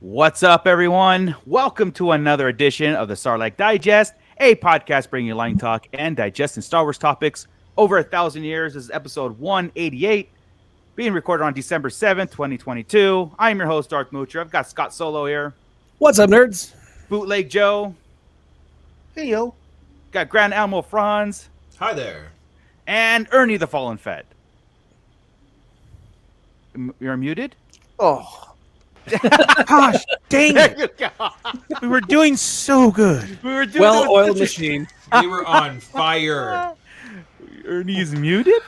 What's up, everyone? Welcome to another edition of the Sarlacc Digest, a podcast bringing you line talk and digesting Star Wars topics over 1,000 years. This is episode 188, being recorded on December 7th, 2022. I'm your host, Darth Moocher. I've got Scott Solo here, What's up, nerds? Bootleg Joe, Hey, yo. got Grand Admiral Franz, Hi there. and Ernie the Fallen Fed. You're muted? Oh, Gosh, dang There it. you go. We were doing so good. We were doing well-oiled machine. We were on fire. Ernie's muted?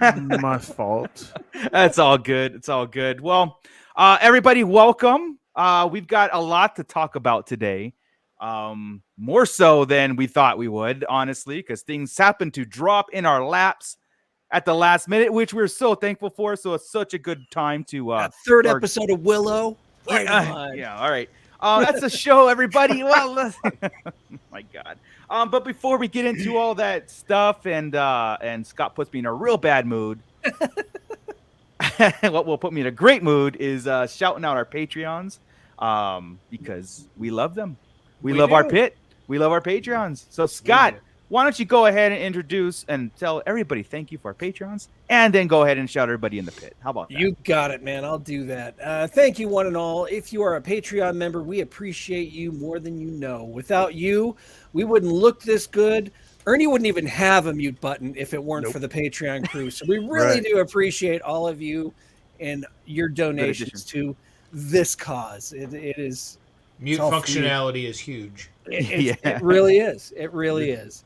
My fault. That's all good. It's all good. Well, everybody, welcome. We've got a lot to talk about today. More so than we thought we would, honestly, because things happen to drop in our laps at the last minute, which we're so thankful for. So it's such a good time to That third episode of Willow. Right on. yeah, all right. That's the show, everybody. Well, my God. But before we get into all that stuff, and Scott puts me in a real bad mood. What will put me in a great mood is shouting out our Patreons, because we love them. We love our pit. We love our Patreons. So Scott, why don't you go ahead and introduce and tell everybody thank you for our Patreons, and then go ahead and shout everybody in the pit. How about that? You got it, man. I'll do that. Thank you, one and all. If you are a Patreon member, we appreciate you more than you know. Without you, we wouldn't look this good. Ernie wouldn't even have a mute button if it weren't for the Patreon crew. So we really do appreciate all of you and your donations to this cause. It is Mute functionality is huge. It really is. It really is.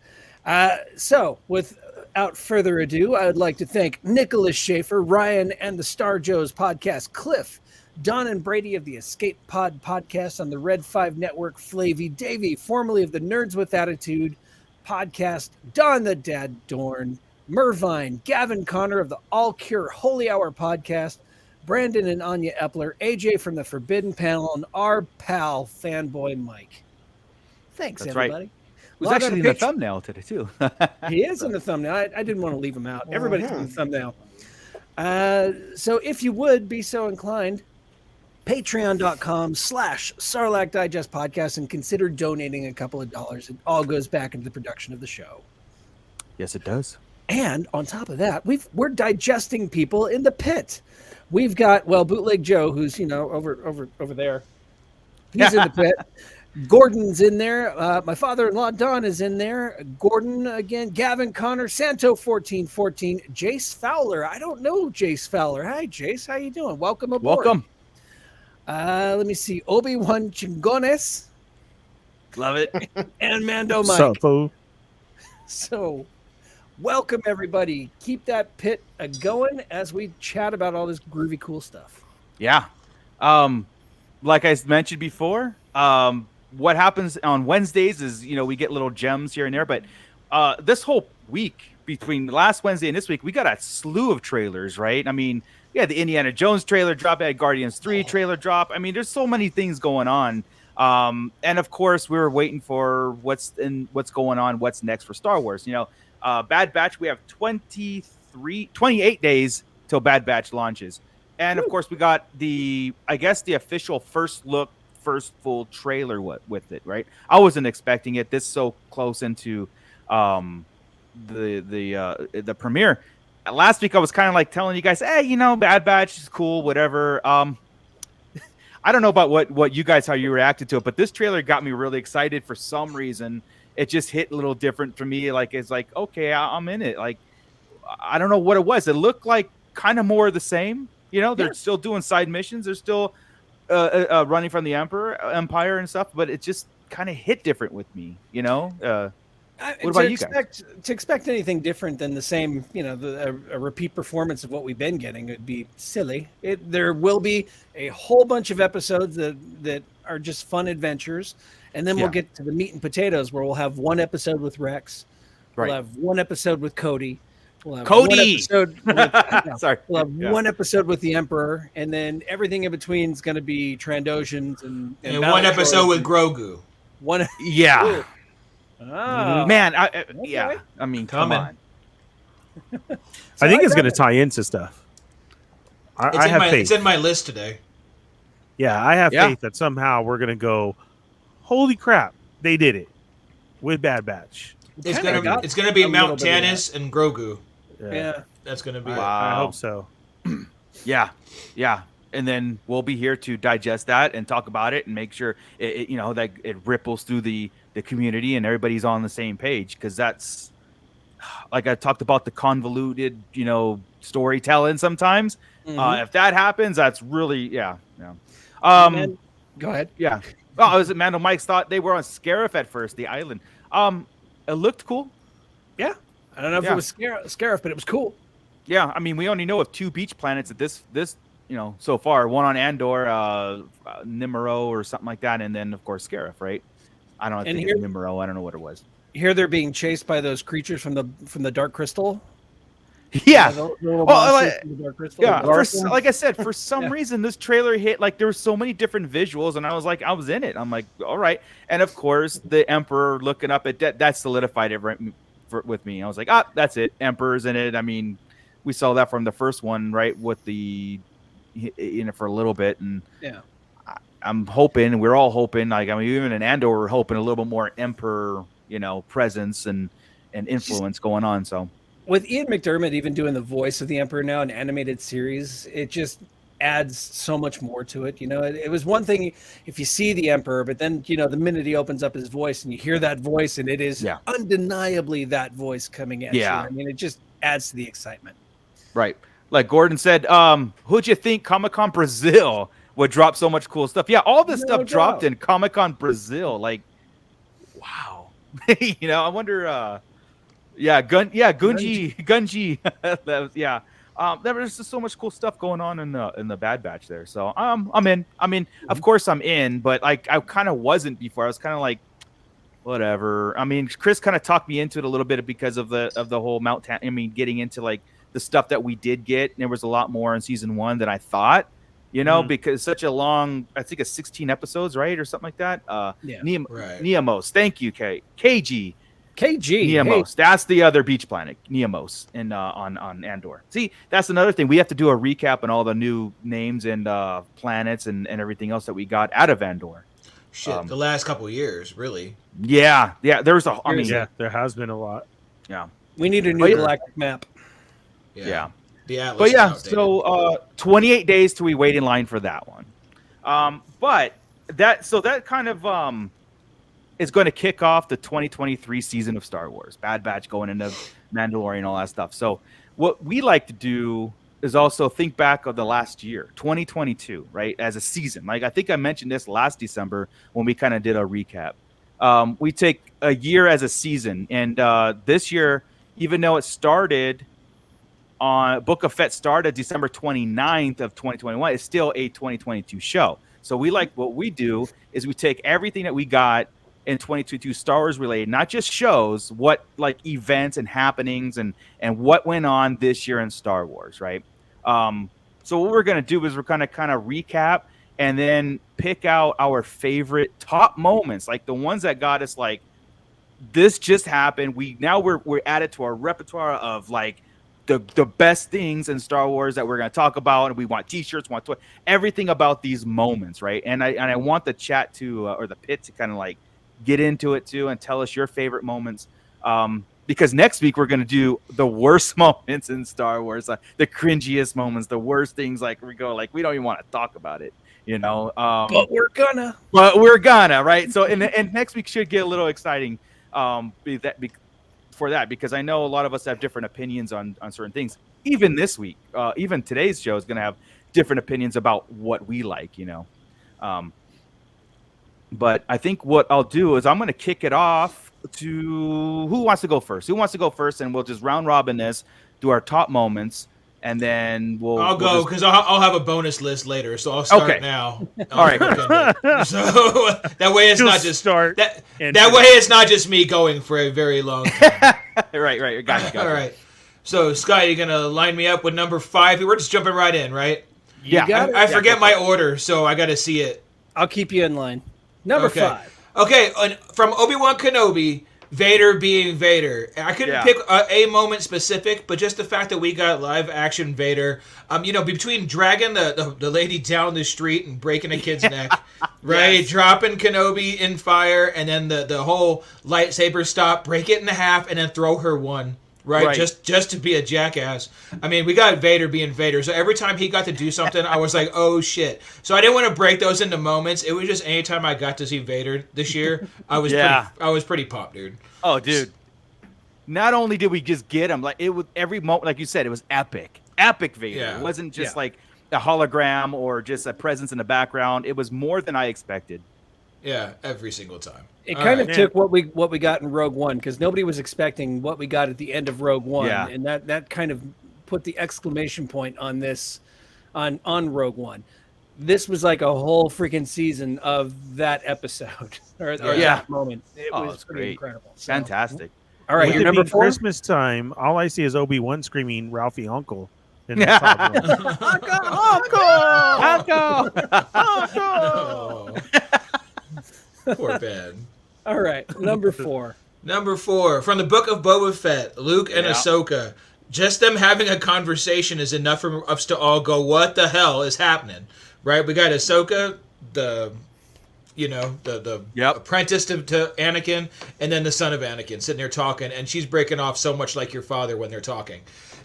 So, without further ado, I would like to thank Nicholas Schaefer, Ryan, and the Star Joes podcast, Cliff, Don and Brady of the Escape Pod podcast on the Red 5 Network, Flavy Davey, formerly of the Nerds with Attitude podcast, Don the Dad Dorn, Mervine, Gavin Connor of the All Cure Holy Hour podcast, Brandon and Anya Epler, AJ from the Forbidden Panel, and our pal, Fanboy Mike. Thanks, That's everybody. right. Was actually in the thumbnail today too. He is in the thumbnail. I didn't want to leave him out. Everybody's in the thumbnail. So if you would be so inclined, patreon.com/Sarlacc Digest Podcast, and consider donating a couple of dollars. It all goes back into the production of the show. Yes, it does. And on top of that, we're digesting people in the pit. We've got, Bootleg Joe, who's, over there. He's in the pit. Gordon's in there. My father-in-law, Don, is in there. Gordon, again. Gavin Connor. Santo1414. Jace Fowler. I don't know Jace Fowler. Hi, Jace. How you doing? Welcome aboard. Welcome. Let me see. Obi-Wan Chingones. Love it. And Mando Mike. What's up, fool? So, welcome, everybody. Keep that pit going as we chat about all this groovy, cool stuff. Yeah. Like I mentioned before, what happens on Wednesdays is, we get little gems here and there, but this whole week between last Wednesday and this week, we got a slew of trailers, right? I mean, we had the Indiana Jones trailer drop, had Guardians 3 trailer drop. I mean, there's so many things going on. And of course, we were waiting for what's going on, what's next for Star Wars. Bad Batch, we have 28 days till Bad Batch launches. And of course, we got the official first full trailer with it, right? I wasn't expecting it this so close into the premiere. Last week, I was kind of like telling you guys, hey, Bad Batch is cool, whatever. I don't know about what you guys, how you reacted to it, but this trailer got me really excited for some reason. It just hit a little different for me. Like, it's like, okay, I'm in it. Like, I don't know what it was. It looked like kind of more of the same. They're still doing side missions. They're still running from the Empire and stuff, but it just kind of hit different with me, What about you guys? To expect anything different than the same, a repeat performance of what we've been getting would be silly. There will be a whole bunch of episodes that are just fun adventures, and then we'll get to the meat and potatoes, where we'll have one episode with Rex, we'll have one episode with Cody, we'll have one episode with, we'll have one episode with the Emperor, and then everything in between is going to be Trandoshans and one episode with Grogu. Yeah. Oh. Man, Okay. I mean, come on. I think it's going to tie into stuff. I have faith. It's in my list today. Yeah, I have Yeah. faith that somehow we're gonna go. Holy crap! They did it with Bad Batch. It's Kinda got gonna be a Mount little bit of Tannis and Grogu. Yeah. That's gonna be it. I Wow. hope so. Yeah, yeah, and then we'll be here to digest that and talk about it and make sure it that it ripples through the community and everybody's on the same page, because that's like I talked about the convoluted storytelling sometimes. Mhm. If that happens, that's really yeah. Man, go ahead. Yeah. Oh, was it Mando Mike's thought they were on Scarif at first, the island. It looked cool. Yeah. I don't know if Yeah. it was Scarif, but it was cool. Yeah, I mean, we only know of 2 beach planets at this so far. One on Andor, Nimero or something like that, and then of course Scarif, right? I don't And think here- it's Nimero. I don't know what it was. Here they're being chased by those creatures from the Dark Crystal. Yeah, The little Well, monsters from the Dark Crystal. yeah. The dark ones. Like I said, for some Yeah. reason, this trailer hit. Like there were so many different visuals, and I was in it. I'm like, all right. And of course, the Emperor looking up at that solidified it with me. I was like, that's it. Emperor's in it. I mean, we saw that from the first one, right? With the in it for a little bit, and Yeah. I'm hoping, we're all hoping, like, I mean, even in Andor, we're hoping a little bit more Emperor, presence and influence going on. So With Ian McDermott even doing the voice of the Emperor now in animated series, it just adds so much more to it. It was one thing if you see the Emperor, but then, the minute he opens up his voice and you hear that voice and it is undeniably that voice coming at you. I mean, it just adds to the excitement. right. Like Gordon said, who'd you think Comic-Con Brazil would drop so much cool stuff? Yeah, all this stuff dropped in Comic-Con Brazil. Like, wow. I wonder Gunji. That was, yeah. There was just so much cool stuff going on in the Bad Batch there. So I'm in. I mean, of course I'm in, but like I kind of wasn't before. I was kind of like, whatever. I mean, Chris kind of talked me into it a little bit because of the whole getting into like the stuff that we did get. And there was a lot more in season 1 than I thought. Because such a long, I think it's 16 episodes, right, or something like that. Yeah. Neamos. Thank you, KG. Hey. Neamos. That's the other beach planet, Neamos, on Andor. See, that's another thing. We have to do a recap on all the new names and planets and everything else that we got out of Andor. Shit, the last couple of years, really. Yeah. There's a. I mean, Yeah, there has been a lot. yeah. We need a new galactic map. Yeah. The Atlas. But yeah, is outdated. so 28 days till we wait in line for that one. But that kind of is going to kick off the 2023 season of Star Wars. Bad Batch going into Mandalorian, all that stuff. So what we like to do is also think back of the last year, 2022, right, as a season. Like I think I mentioned this last December when we kind of did a recap. We take a year as a season, and this year, even though it started on Book of Fett started December 29th of 2021, it's still a 2022 show. So what we do is we take everything that we got in 2022 Star Wars related, not just shows, what like events and happenings and what went on this year in Star Wars, right? So what we're gonna do is we're gonna kind of recap and then pick out our favorite top moments, like the ones that got us like, this just happened. We're added to our repertoire of like the best things in Star Wars that we're going to talk about, and we want T-shirts, want everything about these moments, right? And I want the chat to or the pit to kind of like get into it too and tell us your favorite moments, because next week we're going to do the worst moments in Star Wars, the cringiest moments, the worst things. Like we don't even want to talk about it, But we're gonna. right? So and next week should get a little exciting, for that, because I know a lot of us have different opinions on certain things. Even this week, even today's show is going to have different opinions about what we like, But I think what I'll do is I'm going to kick it off to who wants to go first. And we'll just round robin this, do our top moments, and then I'll go because I'll have a bonus list later, so I'll start now. All right. So that way it's not just start. That way it's not just me going for a very long time. right. Gotcha. All right. So Scott, you're gonna line me up with number 5. We're just jumping right in, right? Yeah. got it. I forget my order, so I got to see it. I'll keep you in line. Number 5. Okay, from Obi-Wan Kenobi, Vader being Vader. I couldn't Yeah. pick a moment specific, but just the fact that we got live action Vader. Between dragging the lady down the street and breaking a kid's neck, right? Yes. Dropping Kenobi in fire, and then the whole lightsaber stop, break it in half, and then throw her one. Right, just to be a jackass. I mean, we got Vader being Vader, so every time he got to do something, I was like, "Oh shit!" So I didn't want to break those into moments. It was just anytime I got to see Vader this year, I was pretty pumped, dude. Oh, dude. Not only did we just get him, like it was every moment, like you said, it was epic Vader. Yeah. It wasn't just like a hologram or just a presence in the background. It was more than I expected. Yeah, every single time. It All kind right. of took what we got in Rogue One, because nobody was expecting what we got at the end of Rogue One, Yeah. and that kind of put the exclamation point on this, on Rogue One. This was like a whole freaking season of that episode or Yeah. that moment. It Oh, was it's pretty great. incredible. So, Fantastic. all right, With your it number being 4. Christmas time, all I see is Obi-Wan screaming Ralphie Uncle. In the top room. Uncle! Oh. Poor Ben. All right, number 4. Number 4, from the Book of Boba Fett, Luke and Yeah. Ahsoka. Just them having a conversation is enough for us to all go, what the hell is happening? Right? We got Ahsoka, the Yep. apprentice to Anakin, and then the son of Anakin sitting there talking, and she's breaking off so much like your father when they're talking.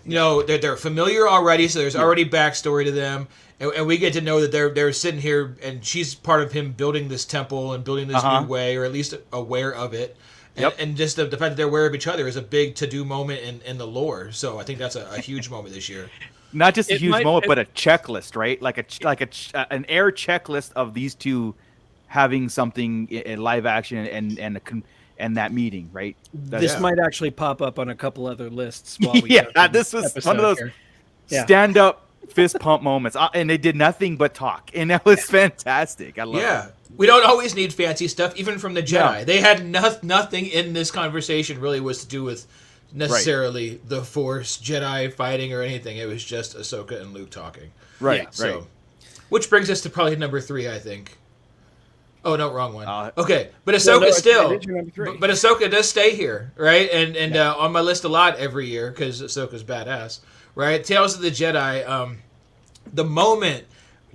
You know, they're familiar already, so there's already backstory to them, and we get to know that they're sitting here, and she's part of him building this temple and building this new way, or at least aware of it. And, Yep. and just the fact that they're aware of each other is a big to-do moment in the lore. So I think that's a huge moment this year. Not just a It huge might- moment, but a checklist, right? Like an air checklist of these two having something in live action and that meeting, right? This Yeah. might actually pop up on a couple other lists. While we Yeah, go through this was one of episode those here. Yeah. stand up fist pump moments, and they did nothing but talk, and that was fantastic. I love Yeah. it. We don't always need fancy stuff, even from the Jedi. No. They had nothing in this conversation really was to do with necessarily the Force, Jedi fighting, or anything. It was just Ahsoka and Luke talking. Right, Yeah, right. So, which brings us to probably number 3, I think. Oh no, wrong one. Okay, but No, Ahsoka no, still. it is your number 3. But Ahsoka does stay here, right? And on my list a lot every year because Ahsoka's badass, right? Tales of the Jedi. The moment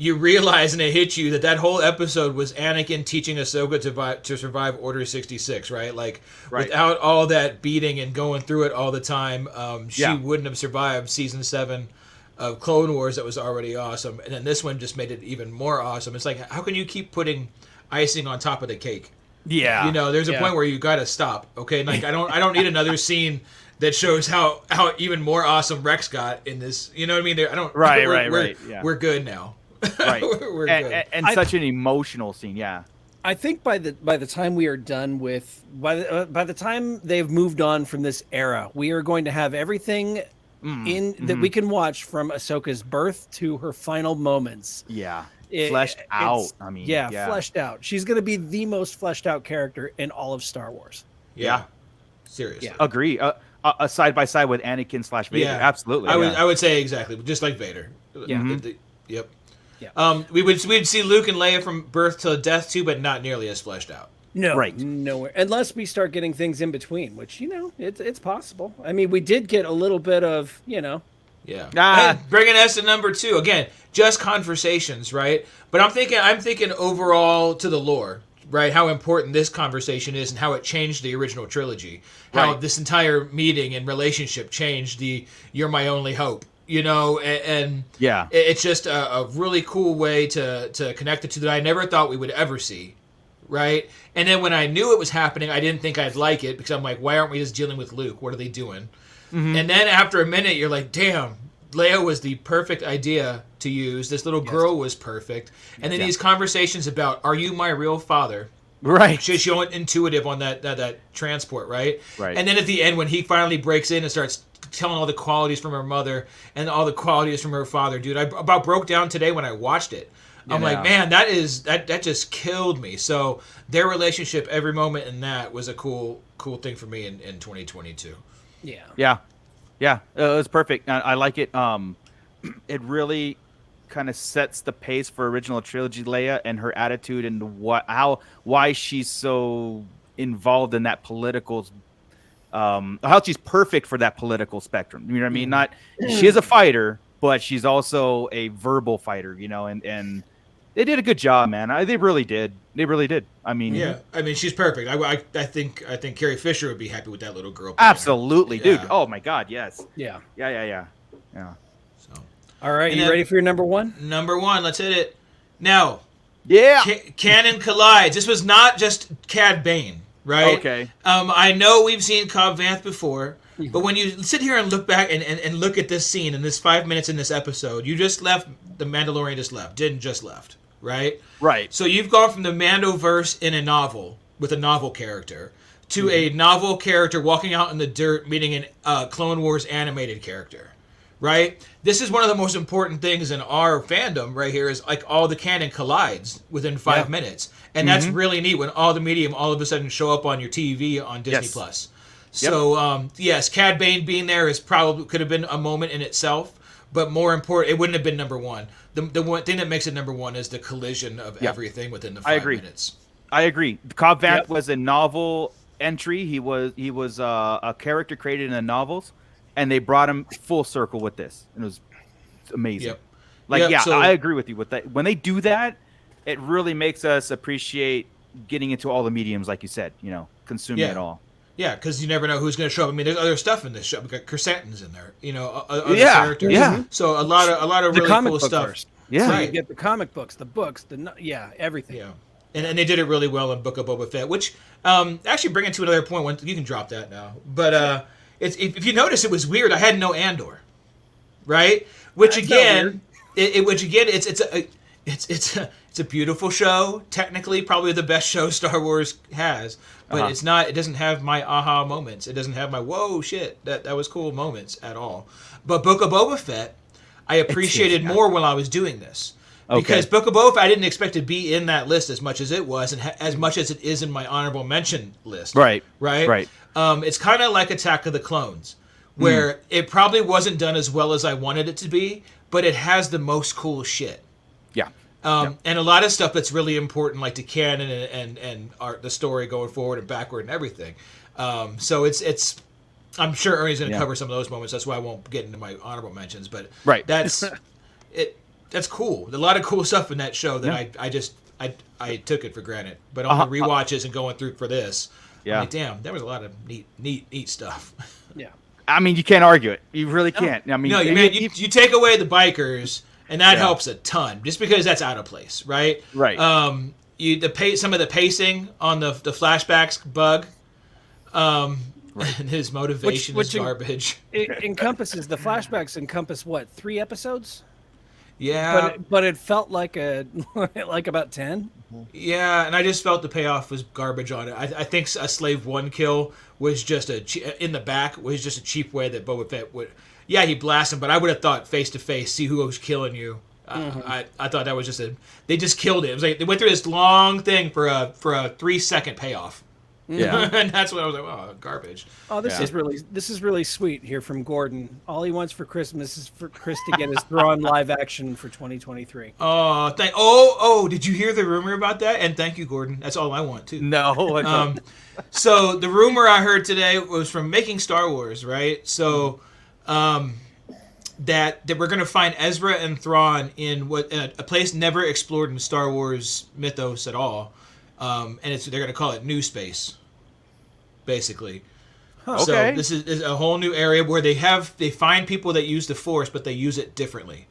you realize and it hits you that whole episode was Anakin teaching Ahsoka to survive Order 66, right? Like Right. without all that beating and going through it all the time, she Yeah. wouldn't have survived season 7 of Clone Wars. That was already awesome, and then this one just made it even more awesome. It's like, how can you keep putting icing on top of the cake? Yeah. You know, there's a Yeah. point where you got to stop. Okay, like I don't need another scene that shows how even more awesome Rex got in this. You know what I mean? I don't. Right, we're, right. Yeah. We're good now. Right. we're good. and such an emotional scene. Yeah. I think by the time we are done with by the time they've moved on from this era, we are going to have everything that we can watch from Ahsoka's birth to her final moments. Yeah. It- Fleshed out. it's- I mean, yeah, yeah. fleshed out. She's going to be the most fleshed out character in all of Star Wars. Yeah. Seriously. Yeah. Agree. Side by side with Anakin / Vader. Yeah. Absolutely. I would say exactly, just like Vader. Yeah. Yep. Yeah. We'd see Luke and Leia from birth to death too, but not nearly as fleshed out. No, Right. nowhere. Unless we start getting things in between, which it's possible. I mean, we did get a little bit of Yeah. Ah. And bringing us to number 2 again, just conversations, right? But I'm thinking overall to the lore, right? How important this conversation is and how it changed the original trilogy. How Right. this entire meeting and relationship changed the "You're my only hope," you know, and Yeah. it's just a really cool way to connect the two that I never thought we would ever see. Right? And then when I knew it was happening, I didn't think I'd like it because I'm like, why aren't we just dealing with Luke? What are they doing? And then after a minute, you're like, damn, Leia was the perfect idea to use. This little girl was perfect. And then Yeah. these conversations about, are you my real father? Right. She's showing intuitive on that transport, right? Right. And then at the end, when he finally breaks in and starts telling all the qualities from her mother and all the qualities from her father, dude, I about broke down today when I watched it. I'm like, man, that just killed me. So their relationship, every moment in that was a cool thing for me in 2022. yeah. Yeah. It was perfect. I like it. It really kind of sets the pace for original trilogy Leia and her attitude and why she's so involved in that political, how she's perfect for that political spectrum. You know what I mean? Not she is a fighter, but she's also a verbal fighter. You know, and they did a good job, man. They really did. They really did. I mean, yeah. I mean, she's perfect. I think Carrie Fisher would be happy with that little girl. Absolutely, dude. Yeah. Oh my God, yes. Yeah. Yeah. So, All right, And you then- ready for your number one? number one, let's hit it. Now, Yeah. canon collides. This was not just Cad Bane, right? Okay. I know we've seen Cobb Vanth before, but when you sit here and look back and look at this scene and this 5 minutes in this episode, you just left the Mandalorian didn't just left, right? Right. So you've gone from the Mandoverse in a novel with a novel character to a novel character walking out in the dirt meeting a Clone Wars animated character, right? This is one of the most important things in our fandom right here is like all the canon collides within 5 minutes. And that's really neat when all the medium all of a sudden show up on your TV on Disney Yes. Plus. So, yes, Cad Bane being there is probably could have been a moment in itself, but more important, it wouldn't have been number one. The one thing that makes it number one is the collision of everything within the 5 minutes. I agree. Cobb Vanth Yep. was a novel entry. He was a character created in the novels, and they brought him full circle with this, and it was amazing. Yep. Like, Yep, yeah, so- I agree with you with that. When they do that, it really makes us appreciate getting into all the mediums, like you said. You know, consuming Yeah. it all. Yeah, because you never know who's going to show up. I mean, there's other stuff in this show. We got Chrysanthemum's in there, other Yeah, characters. yeah. So a lot of The really comic cool book stuff. first. Yeah. So Right. you get the comic books, everything. Yeah, and they did it really well in Book of Boba Fett, which actually bring it to another point. You can drop that now, but it's if you notice, it was weird. I had no Andor, right? Which That's not again, it's a beautiful show. Technically, probably the best show Star Wars has, but it's not. It doesn't have my aha moments. It doesn't have my whoa shit that was cool moments at all. But Book of Boba Fett, I appreciated more while I was doing this. Because Book of Boba Fett, I didn't expect to be in that list as much as it was, and as much as it is in my honorable mention list. Right. Right. It's kind of like Attack of the Clones, where it probably wasn't done as well as I wanted it to be, but it has the most cool shit. Yeah. And a lot of stuff that's really important, like the canon and the story going forward and backward and everything. So it's. I'm sure Ernie's going to cover some of those moments. That's why I won't get into my honorable mentions. But that's it. That's cool. A lot of cool stuff in that show that I took it for granted. But on the rewatches and going through for this, I'm like, damn, there was a lot of neat stuff. Yeah. I mean, you can't argue it. You really can't. I mean, No, you take away the bikers, and that helps a ton, just because that's out of place, right? Right. Some of the pacing on the flashbacks bug, and his motivation Which is garbage. It encompasses the flashbacks encompass what, 3 episodes? Yeah, But it felt like like about 10. yeah, and I just felt the payoff was garbage on it. I think a Slave One kill was just in the back was just a cheap way that Boba Fett would. Yeah, he blasts him, but I would have thought face to face, see who was killing you. I thought that was just they just killed it. It was like they went through this long thing for a 3-second payoff. Yeah. And that's what I was like, oh, garbage. Oh, this is really sweet here from Gordon. All he wants for Christmas is for Chris to get his Thrawn live action for 2023. Did you hear the rumor about that? And thank you, Gordon. That's all I want too. No. So the rumor I heard today was from Making Star Wars, right? So that we're going to find Ezra and Thrawn in a place never explored in Star Wars mythos at all. And they're going to call it New Space, basically. Okay. So this is a whole new area where they find people that use the Force, but they use it differently.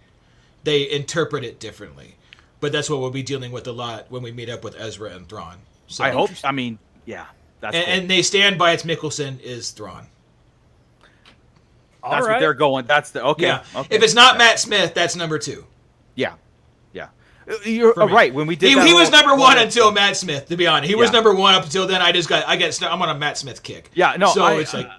They interpret it differently. But that's what we'll be dealing with a lot when we meet up with Ezra and Thrawn. So, I hope. I mean, yeah. That's cool. and they stand by it's Mikkelsen is Thrawn. That's what they're going. That's the okay. Yeah. Okay. If it's not Matt Smith, that's number 2. Yeah. You're right. When we did, He was number 1 until Matt Smith. To be honest, he was number 1 up until then. I'm on a Matt Smith kick. Yeah. No. So it's like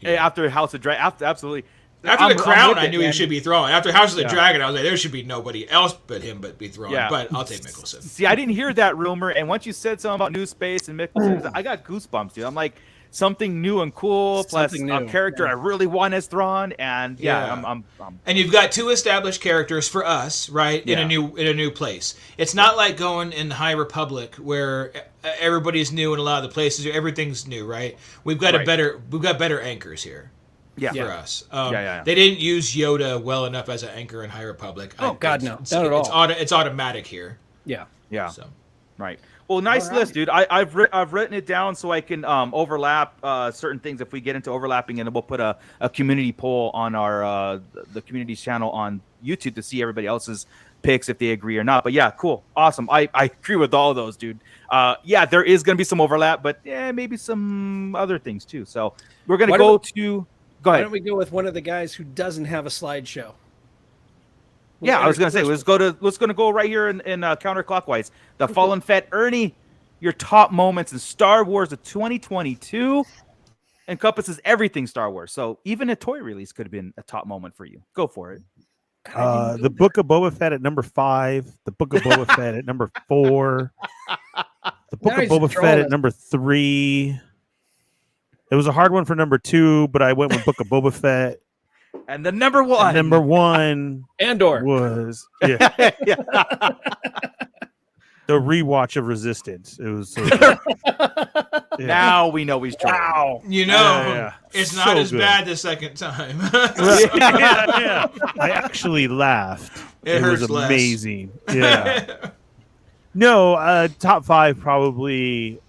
after House of Dragon. Absolutely. After the Crown, with I it, knew man. he should be Thrawn. After House of the Dragon, I was like, there should be nobody else but him, but be Thrawn. Yeah. But I'll take Mikkelsen. See, I didn't hear that rumor, and once you said something about New Space and Mikkelsen, I got goosebumps, dude. I'm like, something new and cool, plus Something a new, character yeah. I really want as Thrawn, and I'm And you've got 2 established characters for us, right? In a new place. It's not like going in High Republic where everybody's new in a lot of the places. Everything's new, right? We've got better anchors here. Yeah. For us. Yeah. They didn't use Yoda well enough as an anchor in High Republic. Oh, God, no. It's, Not at all. It's automatic here. Yeah. So. Right. Well, nice list, dude. I've written it down so I can overlap certain things if we get into overlapping, and then we'll put a community poll on our the community's channel on YouTube to see everybody else's picks if they agree or not. But yeah, cool, awesome. I agree with all of those, dude. Yeah, there is gonna be some overlap, but maybe some other things too. So we're gonna go ahead. Why don't we go with one of the guys who doesn't have a slideshow? Yeah, I was gonna say let's go right here in counterclockwise. The Fallen Fett Ernie, your top moments in Star Wars of 2022 encompasses everything Star Wars. So even a toy release could have been a top moment for you. Go for it. The Book of Boba Fett at number 5. The Book of Boba Fett at number 4. The Book of Boba Fett at number 3. It was a hard one for number 2, but I went with Book of Boba Fett. And the number 1. Number 1 Andor was the rewatch of Resistance. It was so good. Now we know he's trying. Wow. It's not so as good. bad the second time. yeah. I actually laughed. It was hurts less. amazing. Yeah. No, top 5 probably.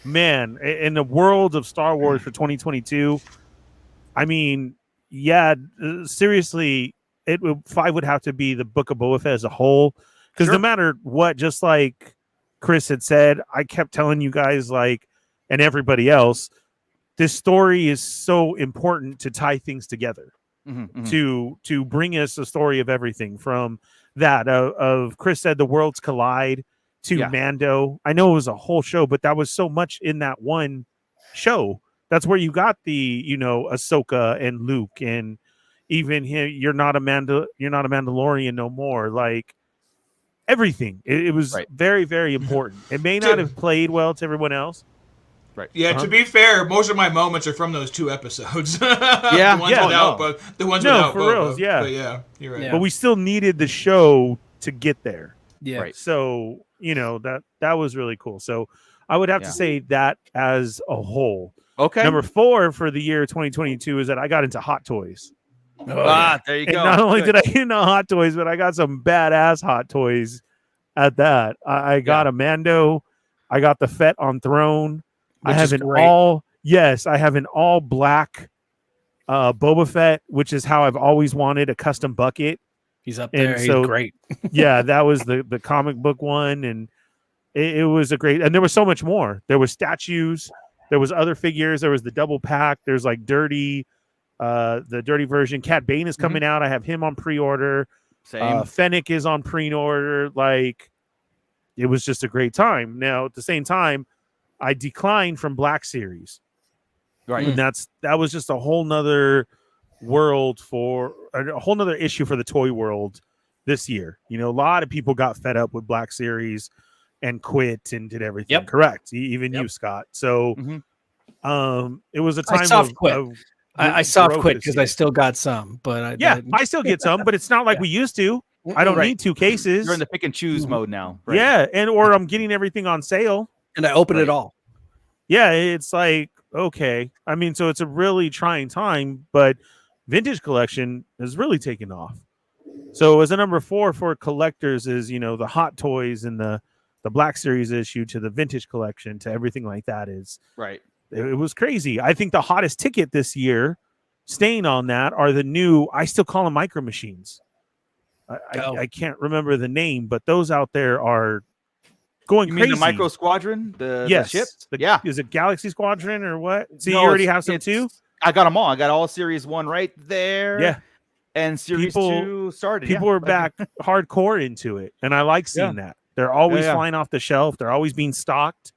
Man, in the world of Star Wars for 2022, I mean, seriously, 5 would have to be the Book of Boba Fett as a whole, because no matter what, just like Chris had said, I kept telling you guys, like, and everybody else, this story is so important to tie things together, to bring us a story of everything from that of Chris said the worlds collide to Mando. I know it was a whole show, but that was so much in that one show. That's where you got the, Ahsoka and Luke, and even him. You're not a Mandalorian no more. Like everything, it was very, very important. It may not have played well to everyone else. Right. Yeah. To be fair, most of my moments are from those 2 episodes. The ones without for Boba. reals, yeah. But yeah, you're right. Yeah. But we still needed the show to get there. Yeah. Right. So that was really cool. So I would have to say that as a whole. Okay. Number 4 for the year 2022 is that I got into Hot Toys. There you go. And not only did I get into Hot Toys, but I got some badass Hot Toys at that. I got a Mando. I got the Fett on Throne. I have an all black Boba Fett, which is how I've always wanted a custom bucket. He's up there. And He's great. Yeah, that was the comic book one, and it was a great. And there was so much more. There was statues. There was other figures. There was the double pack. There's like the dirty version. Cat Bane is coming out. I have him on pre-order. Same. Fennec is on pre-order. Like, it was just a great time. Now, at the same time, I declined from Black Series. Right. And that was just a whole nother world a whole nother issue for the toy world this year. A lot of people got fed up with Black Series and quit and did everything. Yep. Correct. Even you, Scott. So it was a time I soft quit because I still got some, but I still get some, but it's not like we used to. I don't need 2 cases. You're in the pick and choose mode now. Right? Yeah, or I'm getting everything on sale. And I open it all. Yeah, it's like, okay. I mean, so it's a really trying time, but vintage collection has really taken off. So as a number 4 for collectors is, the Hot Toys and the Black Series issue to the vintage collection to everything like that is right. It was crazy. I think the hottest ticket this year, staying on that, are the new, I still call them micro machines. I can't remember the name, but those out there are going crazy. You mean the Micro Squadron? The ships? Is it Galaxy Squadron or what? So No, you already have some too? I got them all. I got all Series 1 right there. Yeah. And Series 2 started. People are back hardcore into it. And I like seeing that. They're always flying off the shelf. They're always being stocked.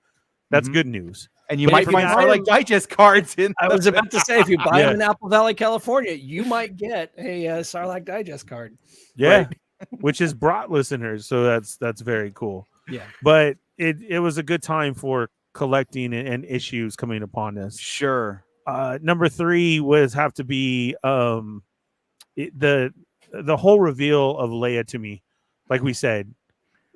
That's good news. And you might find Starlight Digest cards in. I was about to say, if you buy them in Apple Valley, California, you might get a Starlight Digest card. Yeah, which is brought listeners. So that's very cool. Yeah. But it was a good time for collecting and issues coming upon us. Sure. Number 3 was have to be the whole reveal of Leia to me. Like we said,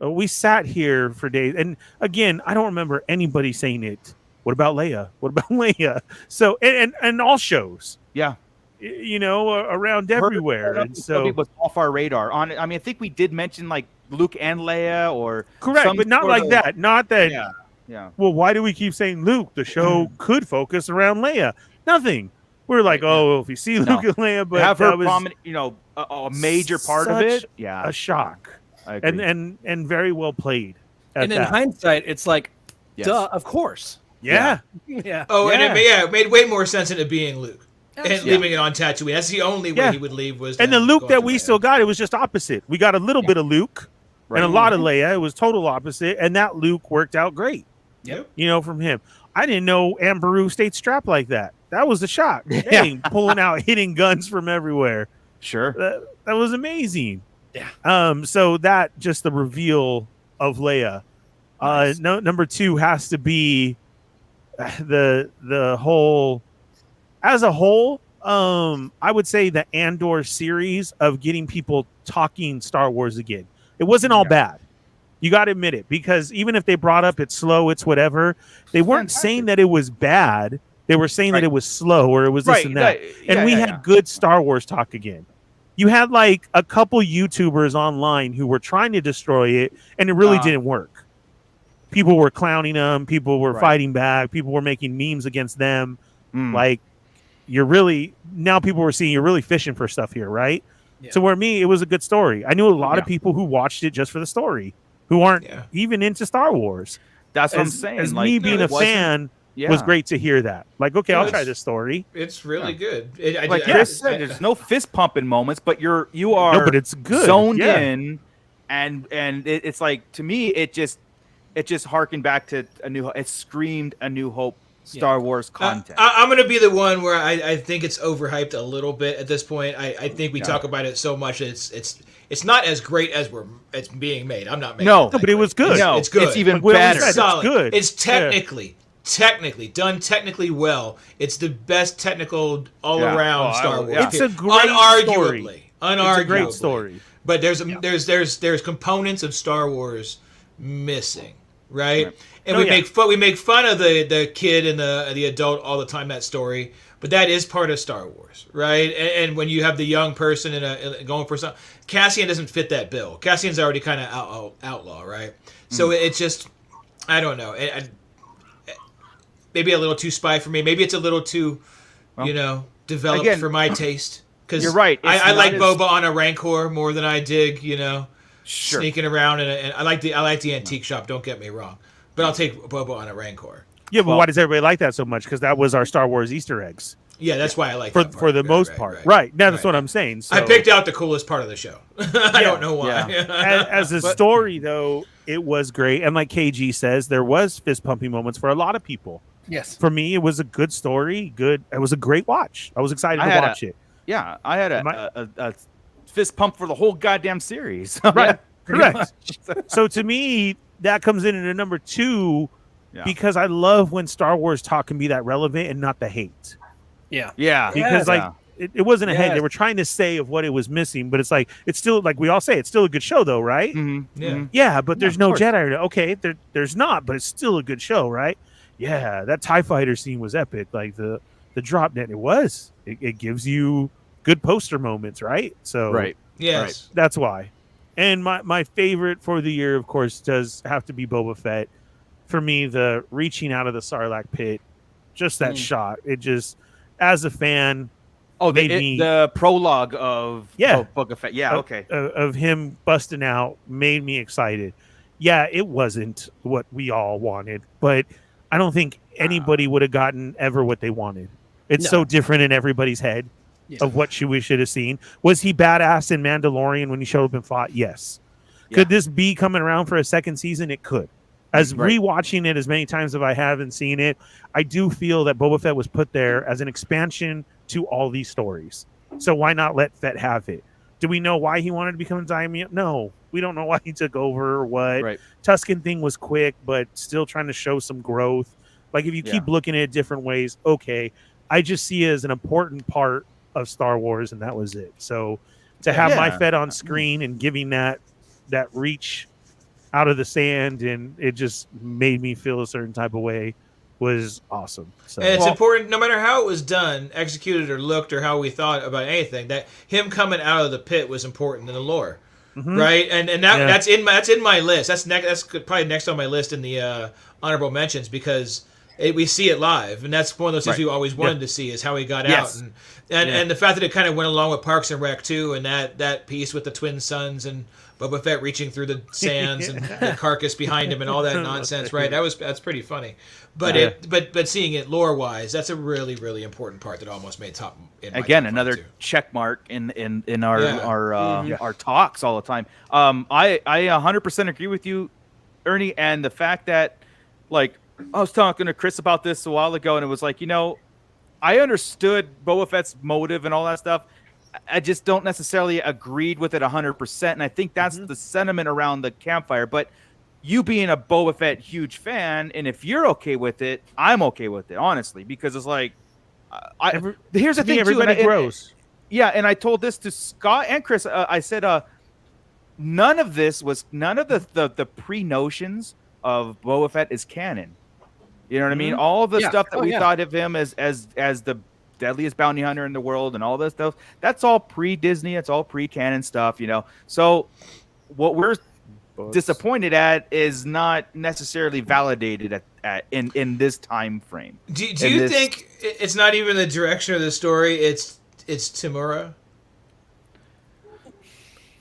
we sat here for days, and again, I don't remember anybody saying it. What about Leia? What about Leia? So and all shows, Yeah. around everywhere, and so it was off our radar. I mean, I think we did mention like Luke and Leia, or correct, but not like that. Not that. Yeah. Yeah. Well, why do we keep saying Luke? The show could focus around Leia. Nothing. We're like, if you see Luke and Leia, but have her that was prominent, a major part of it. Yeah, a shock, I agree. and very well played. And in hindsight, it's like, duh, of course. Yeah. Yeah. Oh, and it made way more sense than it being Luke and leaving it on Tatooine. That's the only way he would leave. Was and the Luke that we still got, it was just opposite. We got a little bit of Luke and a lot of Leia. It was total opposite, and that Luke worked out great. Yep. From him. I didn't know Amberu stayed strapped like that. That was a shock. Dang, pulling out, hitting guns from everywhere. Sure. That was amazing. Yeah. So that just the reveal of Leia. Nice. Number 2 has to be the whole, as a whole. I would say the Andor series of getting people talking Star Wars again. It wasn't all bad. You got to admit it, because even if they brought up it's slow, it's whatever, they weren't saying that it was bad. They were saying that it was slow or it was this and that. And we had good Star Wars talk again. You had like a couple YouTubers online who were trying to destroy it, and it really didn't work. People were clowning them. People were fighting back. People were making memes against them. Like, now people were seeing you're really fishing for stuff here, right? Yeah. So where it was a good story. I knew a lot of people who watched it just for the story, who aren't even into Star Wars. That's what I'm saying. As me being a fan, was great to hear that. Like, okay, I'll try this story. It's really good. Like Chris said, there's no fist pumping moments, but you are no, but it's good. Zoned in, and it's like, to me, it just harkened back to it screamed A New Hope Star Wars content. I'm going to be the one where I think it's overhyped a little bit at this point. I think we talk about it so much it's not as great as it's being made. I'm not making it but it was good. It's good. It's even better. It's solid. It's good. It's technically done technically well. It's the best technical all around Star Wars. It's a great story. Unarguably. It's a great story. But there's components of Star Wars missing, right? And we make fun of the kid and the adult all the time, that story, but that is part of Star Wars, right? And when you have the young person going for something, Cassian doesn't fit that bill. Cassian's already kind of outlaw, right? So it's just, I don't know. Maybe a little too spy for me. Maybe it's a little too, developed for my taste. Because you're right. I like Boba on a Rancor more than I dig, sneaking around, and I like the antique shop. Don't get me wrong, but I'll take Boba on a Rancor. Yeah, but why does everybody like that so much? Because that was our Star Wars Easter eggs. Yeah, that's why I like for the most part. Right. That's what I'm saying. So, I picked out the coolest part of the show. I don't know why. Yeah. As a story, though, it was great, and like KG says, there was fist pumping moments for a lot of people. Yes. For me, it was a good story. It was a great watch. I was excited to watch it. Yeah, I had a fist pump for the whole goddamn series. Right. Correct. So to me, that comes in at number 2 because I love when Star Wars talk can be that relevant and not the hate. Yeah. Yeah. Because it wasn't a hate. They were trying to say of what it was missing, but it's like, it's still, like we all say, it's still a good show though, right? Mm-hmm. Yeah. Mm-hmm. Yeah, but there's no Jedi. Okay, there's not, but it's still a good show, right? Yeah, that TIE fighter scene was epic. Like the drop net, it gives you good poster moments, right? So yes, that's why. And my favorite for the year, of course, does have to be Boba Fett. For me, the reaching out of the Sarlacc pit, just that shot. It just, as a fan, the prologue of Boba Fett. Yeah, of him busting out made me excited. Yeah, it wasn't what we all wanted, but I don't think anybody would have gotten ever what they wanted. It's so different in everybody's head of what we should have seen. Was he badass in Mandalorian when he showed up and fought? Yes. Yeah. Could this be coming around for a second season? It could. As rewatching it as many times as I haven't seen it, I do feel that Boba Fett was put there as an expansion to all these stories. So why not let Fett have it? Do we know why he wanted to become a daimyo? No, we don't know why he took over or what. Right. Tuscan thing was quick, but still trying to show some growth. Like, if you keep looking at it different ways, okay. I just see it as an important part of Star Wars, and that was it. So to have my Fett on screen and giving that reach out of the sand, and it just made me feel a certain type of way, was awesome. So and it's important, no matter how it was done, executed, or looked, or how we thought about anything, that him coming out of the pit was important in the lore, right? And that's in my list. That's probably next on my list in the honorable mentions, because we see it live, and that's one of those things we always wanted to see, is how he got out, and the fact that it kind of went along with Parks and Rec too, and that piece with the twin sons and Boba Fett reaching through the sands and the carcass behind him and all that nonsense, right? That's pretty funny. But but seeing it lore wise, that's a really, really important part that almost made top. Again, another check mark in our talks all the time. I 100% agree with you, Ernie, and the fact that, like, I was talking to Chris about this a while ago, and it was like, I understood Boba Fett's motive and all that stuff. I just don't necessarily agreed with it 100%, and I think that's the sentiment around the campfire. But you being a Boba Fett huge fan, and if you're okay with it, I'm okay with it, honestly, because it's like, here's the thing, everybody grows. And I told this to Scott and Chris. I said, none of the pre-notions of Boba Fett is canon. You know what I mean? All the stuff that we thought of him as the deadliest bounty hunter in the world and all this stuff, that's all pre-Disney. It's all pre-canon stuff, So what we're disappointed at is not necessarily validated in this time frame. Do you think it's not even the direction of the story? It's Tamura.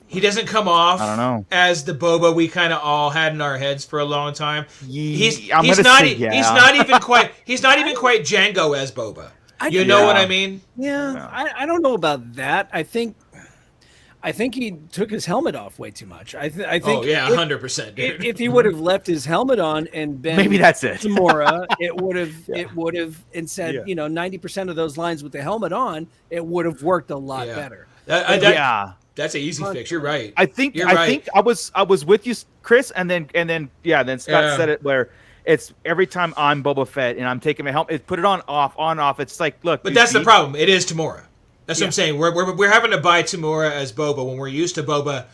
He doesn't come off, I don't know, as the Boba we kind of all had in our heads for a long time. He's not even quite Jango as Boba. You know what I mean? Yeah, I don't know about that. I think he took his helmet off way too much. I think 100%. If he would have left his helmet on and been maybe that's it, Tamora, it would have instead 90% of those lines with the helmet on, it would have worked a lot better. That's an easy fix. You're right. I think I was with you, Chris, and then Scott said it where it's every time I'm Boba Fett and I'm taking my helmet, put it on off. It's like, look, but that's the problem. It is Tamora. That's what I'm saying. We're having to buy Tamora as Boba when we're used to Boba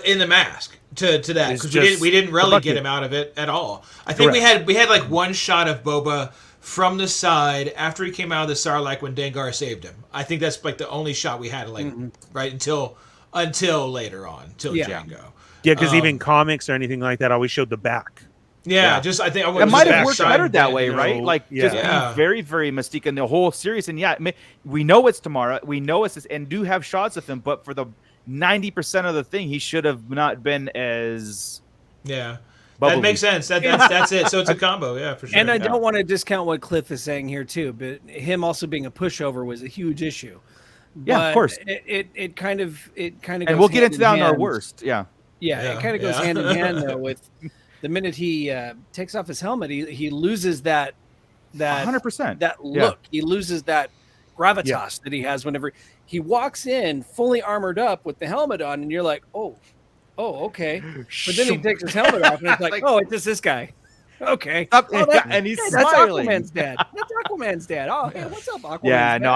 in the mask to that, because we didn't really get him out of it at all. I think we had like one shot of Boba from the side after he came out of the Sarlacc when Dengar saved him. I think that's like the only shot we had, right until later on, till Django. Yeah, because even comics or anything like that always showed the back. Yeah, just I think it might have worked better that way, right? Like just being very, very Mystique in the whole series. And we know it's Tamara, we know it's this, and do have shots of him, but for the 90% of the thing, he should have not been as bubbly. That makes sense. That's it. So it's a combo, for sure. And I don't want to discount what Cliff is saying here too, but him also being a pushover was a huge issue. Yeah, of course. It kind of goes, and we'll get into that on our worst. It kind of goes hand in hand though with. The minute he takes off his helmet, he loses that 100%. that look. He loses that gravitas that he has whenever he walks in fully armored up with the helmet on, and you're like, oh, okay. But then he takes his helmet off, and it's like, oh, it's just this guy. Okay. And he's smiling. That's Aquaman's dad. That's Aquaman's dad. Oh, hey, what's up, Aquaman's dad? No,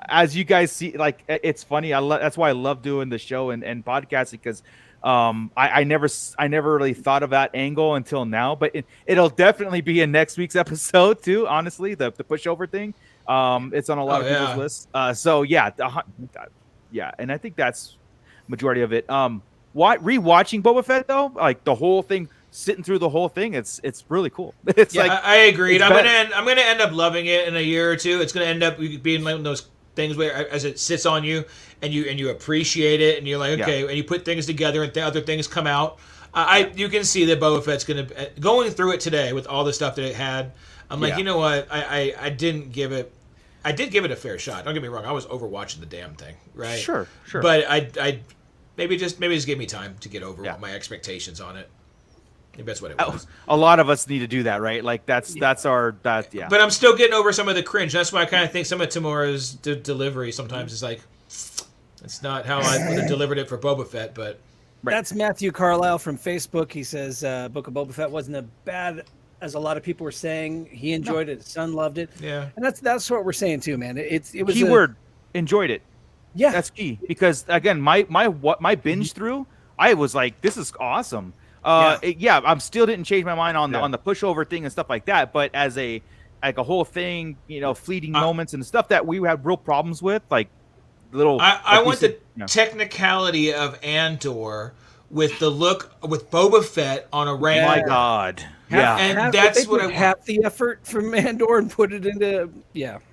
as you guys see, like, it's funny. That's why I love doing the show and podcasting, because I never really thought of that angle until now, but it'll definitely be in next week's episode too. Honestly, the pushover thing, it's on a lot of people's lists. And I think that's majority of it. Rewatching Boba Fett though, like the whole thing, sitting through the whole thing, it's really cool. It's I agreed. I'm gonna end up loving it in a year or two. It's gonna end up being like those things where as it sits on you and you appreciate it, and you're like, okay, and you put things together and other things come out. You can see that Boba Fett's going through it today with all the stuff that it had. I'm like, you know what? I did give it a fair shot. Don't get me wrong. I was overwatching the damn thing, right? Sure. But I maybe just give me time to get over my expectations on it. Maybe that's what it was. A lot of us need to do that, right? Like that's our. But I'm still getting over some of the cringe. That's why I kind of think some of Tamura's delivery sometimes is like, It's not how I would have delivered it for Boba Fett, but That's Matthew Carlisle from Facebook. He says Book of Boba Fett wasn't as bad as a lot of people were saying. He enjoyed it. His son loved it. yeah. And that's what we're saying too, man. It was Keyword enjoyed it. Yeah, That's key because again, my binge through, I was like, this is awesome. I'm still didn't change my mind on the pushover thing and stuff like that, but as a whole thing, fleeting moments and stuff that we had real problems with, like little. I want the technicality of Andor with the look with Boba Fett on a Rancor. Oh my God. Yeah, and that's what I want. Half the effort from Andor and put it into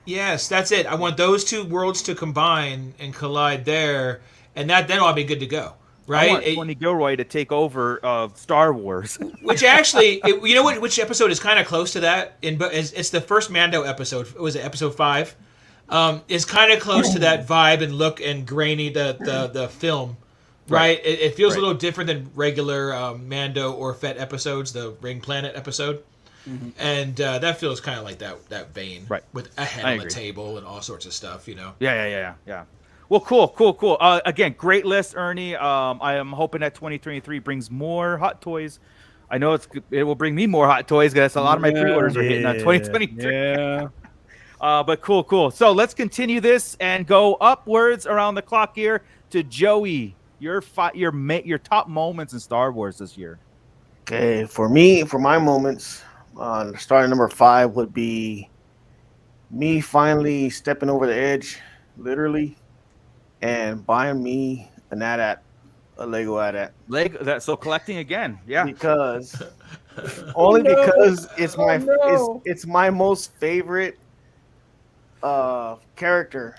Yes, that's it. I want those two worlds to combine and collide there, and then I'll be good to go. Right? I want Tony Gilroy to take over Star Wars. Which actually, you know what? Which episode is kind of close to that? It's the first Mando episode. Was it episode 5? Is kind of close to that vibe and look and grainy the film. Right? It feels a little different than regular Mando or Fett episodes, the Ring Planet episode. Mm-hmm. And that feels kind of like that vein. Right. With a head on the table and all sorts of stuff, Yeah. Well, cool. Again, great list, Ernie. I am hoping that 2023 brings more hot toys. I know it will bring me more hot toys because a lot of my pre-orders are hitting on 2023. Yeah. But cool. So let's continue this and go upwards around the clock here to Joey. Your top moments in Star Wars this year. Okay, for my moments, starting number 5 would be me finally stepping over the edge, literally, and buying me an AT-AT, a Lego AT-AT. So collecting again, yeah. Because because it's my most favorite character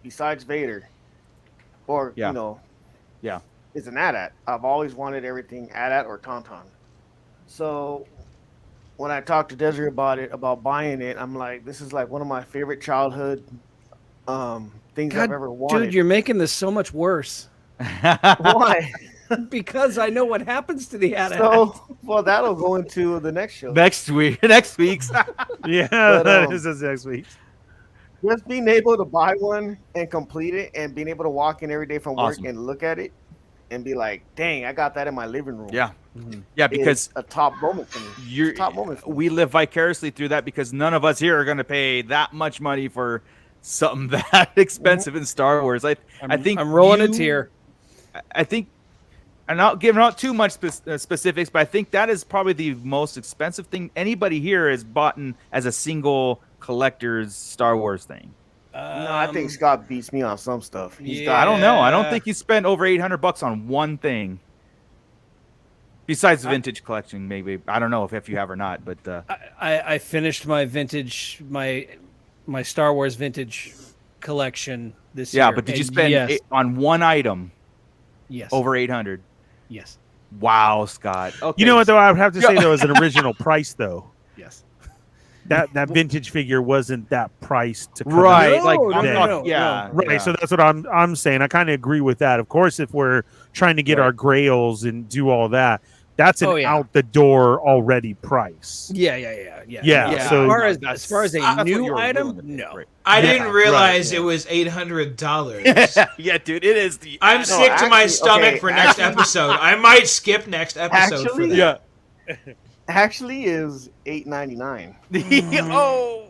besides Vader, or it's an AT-AT. I've always wanted everything AT-AT or Tauntaun. So when I talked to Desiree about buying it, I'm like, this is like one of my favorite childhood things I've ever wanted. Dude, you're making this so much worse. Why? Because I know what happens to the AT-AT. Well, that'll go into the next show. Next week's. Yeah, that is next week. Just being able to buy one and complete it, and being able to walk in every day from work and look at it and be like, dang, I got that in my living room. Yeah. Mm-hmm. Yeah, because a top moment for me. We live vicariously through that because none of us here are going to pay that much money for something that expensive in Star Wars. I think I'm rolling a tear. I think I'm not giving out too much specifics, but I think that is probably the most expensive thing anybody here has bought as a single collector's Star Wars thing. No, I think Scott beats me on some stuff. I don't know. I don't think he spent over $800 on one thing. Besides the vintage collection, maybe. I don't know if you have or not, but I finished my vintage, my Star Wars vintage collection this year. Yeah, but did you spend on one item? Yes. Over 800. Yes. Wow, Scott. Okay. You know what though? I would have to say there was an original price though. Yes. That vintage figure wasn't that price to come right. out. Like right. Yeah. So that's what I'm saying. I kind of agree with that. Of course, if we're trying to get our grails and do all that, that's an out the door already price. Yeah. So as far as a new item, no. Right. I didn't realize it was $800. Yeah, dude, it is. I'm sick to my stomach for next episode. I might skip next episode for that. Yeah. Actually, is $8.99. Oh.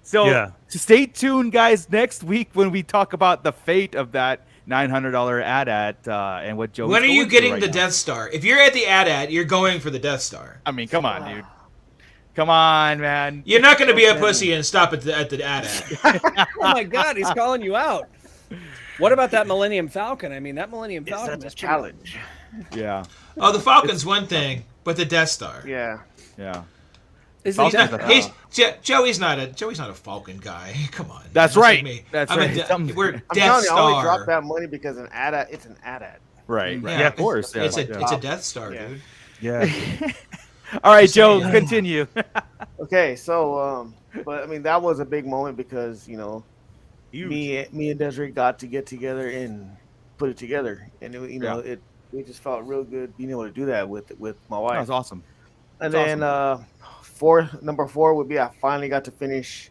So stay tuned, guys. Next week when we talk about the fate of that $900 AT-AT and what Joe. When are you getting the Death Star? If you're at the AT-AT, you're going for the Death Star. I mean, come on, dude. Come on, man. You're not going to be a pussy and stop at the AT-AT. Oh my God, he's calling you out. What about that Millennium Falcon? I mean, that Millennium Falcon. That's a challenge. Yeah. Oh, the Falcon's one thing, but the Death Star. Yeah. Joey's not a Falcon guy. Come on. That's right. That's right. We're I'm Death telling you, I Star. only dropped that money because an AT-AT, it's an AT-AT. Right. Yeah, of course. It's a Death Star, dude. Yeah. All right, Joe, continue. Okay, so but I mean that was a big moment because me and Desiree got to get together and put it together, and it just felt real good being able to do that with my wife. That was awesome. And then number 4 would be I finally got to finish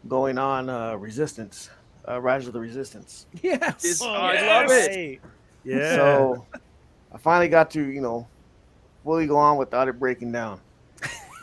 going on Resistance Rise of the Resistance. Yes. I love it. Yeah. So I finally got to, fully go on without it breaking down,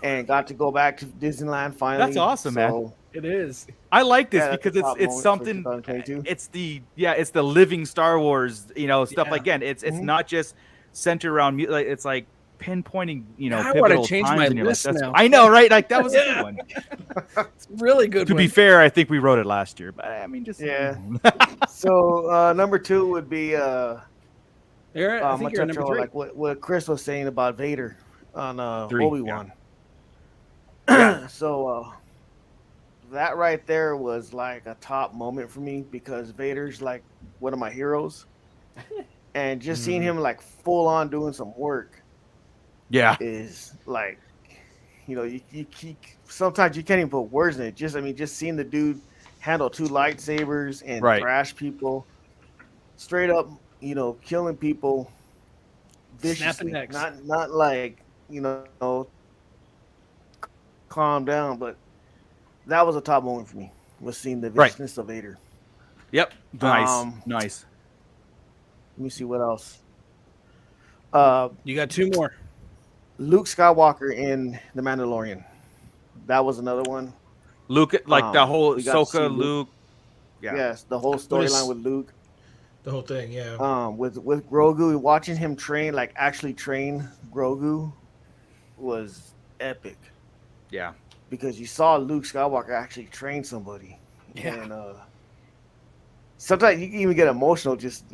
and got to go back to Disneyland finally. That's awesome, man. It is. I like this Yeah, because that's a top it's moment for something. 2022. It's the living Star Wars, stuff. Yeah. Again, it's not just centered around like it's like pinpointing, I wanna pivotal change times my in your life. list That's, now. I know, right? Like that was a good one. It's a really good To one. be fair, I think we wrote it last year, but I mean, just Yeah. So number 2 would be I think you're at number 3. like what Chris was saying about Vader on 3, Obi-Wan. Yeah. So that right there was like a top moment for me because Vader's like one of my heroes, and just seeing him like full on doing some work Yeah. is like, you sometimes you can't even put words in it. Just seeing the dude handle 2 lightsabers and thrash people straight up, killing people viciously, Snapping necks. not like calm down, but that was a top moment for me, was seeing the viciousness of Vader. Yep. Nice. Let me see what else. You got 2 more. Luke Skywalker in The Mandalorian. That was another one. Luke, like the whole we got to see Ahsoka, Luke. Yeah. Yes, the whole storyline with Luke. The whole thing, yeah. With Grogu, watching him actually train Grogu was epic. Yeah. Because you saw Luke Skywalker actually train somebody. Yeah. And sometimes you can even get emotional just,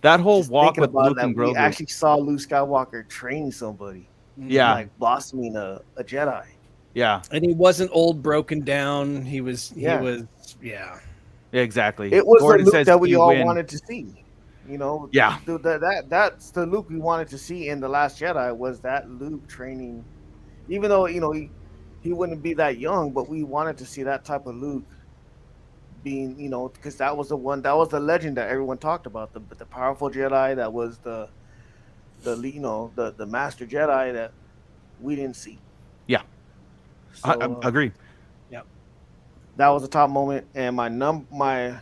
that whole just walk thinking with about Luke that and we Grogu. actually saw Luke Skywalker train somebody. Yeah. Like blossoming a Jedi. Yeah. And he wasn't old, broken down. He was. Yeah. Exactly. It was Gordon the Luke says that we you all win. wanted to see. Yeah. That's the Luke we wanted to see in The Last Jedi, was that Luke training. Even though, he wouldn't be that young, but we wanted to see that type of Luke being, because that was the legend that everyone talked about, the powerful Jedi that was the master Jedi that we didn't see. Yeah. So, I agree. Yep. That was a top moment, and my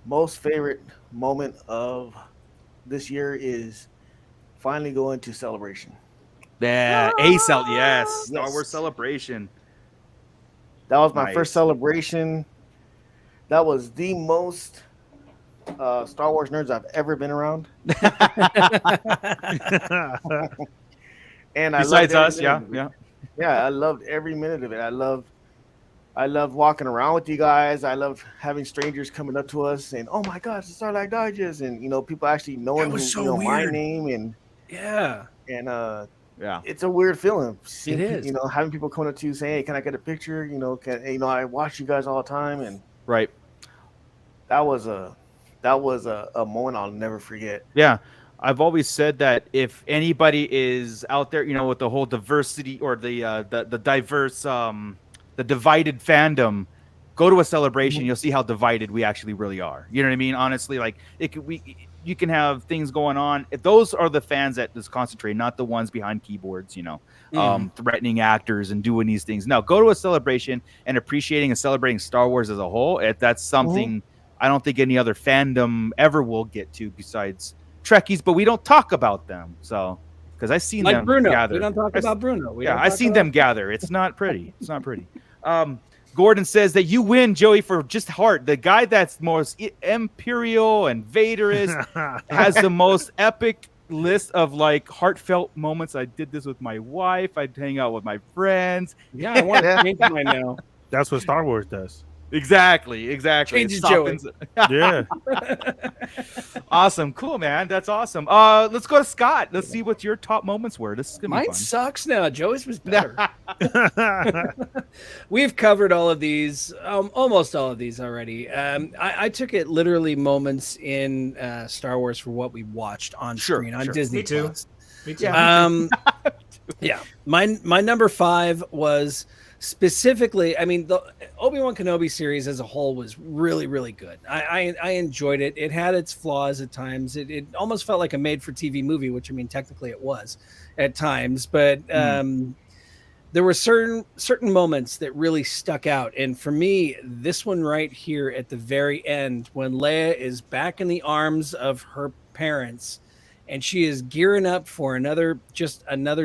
most favorite moment of this year is finally going to Celebration. Yeah, yes. Star Wars Celebration. That was my Nice. first Celebration. That was the most Star Wars nerds I've ever been around. And besides us, yeah. I loved every minute of it. I loved walking around with you guys. I loved having strangers coming up to us and, oh my gosh, the Starlight Digest, and people actually knowing my name and yeah. And yeah, it's a weird feeling. It is. Having people coming up to you saying, "Hey, can I get a picture?" I watch you guys all the time, and right. That was a moment I'll never forget. Yeah. I've always said that if anybody is out there, with the whole diversity or the diverse, the divided fandom, go to a celebration. You'll see how divided we actually really are. You know what I mean? Honestly, like you can have things going on. If those are the fans that just concentrate, not the ones behind keyboards, threatening actors and doing these things. No, go to a celebration and appreciating and celebrating Star Wars as a whole. That's something I don't think any other fandom ever will get to besides Trekkies, but we don't talk about them. So, because I've seen them Bruno. gather. We don't talk about Bruno. I've seen them gather. It's not pretty. It's not pretty. Gordon says that you win, Joey, for just heart. The guy that's most imperial and Vaderist has the most epic list of like heartfelt moments. I did this with my wife. I'd hang out with my friends. Yeah, I want to change mine now. That's what Star Wars does. Exactly. Changes Joey. Yeah. Awesome. Cool, man. That's awesome. Let's go to Scott. Let's see what your top moments were. This is gonna be Mine fun. sucks now. Joey's was better. We've covered all of these, almost all of these already. I took it literally moments in Star Wars for what we watched on screen on Disney Me too. Plus. Me too. Yeah. My number 5 was specifically, the Obi-Wan Kenobi series as a whole was really, really good. I enjoyed it. It had its flaws at times. It almost felt like a made-for-TV movie, which technically it was at times. But there were certain moments that really stuck out, and for me, this one right here at the very end, when Leia is back in the arms of her parents, and she is gearing up for another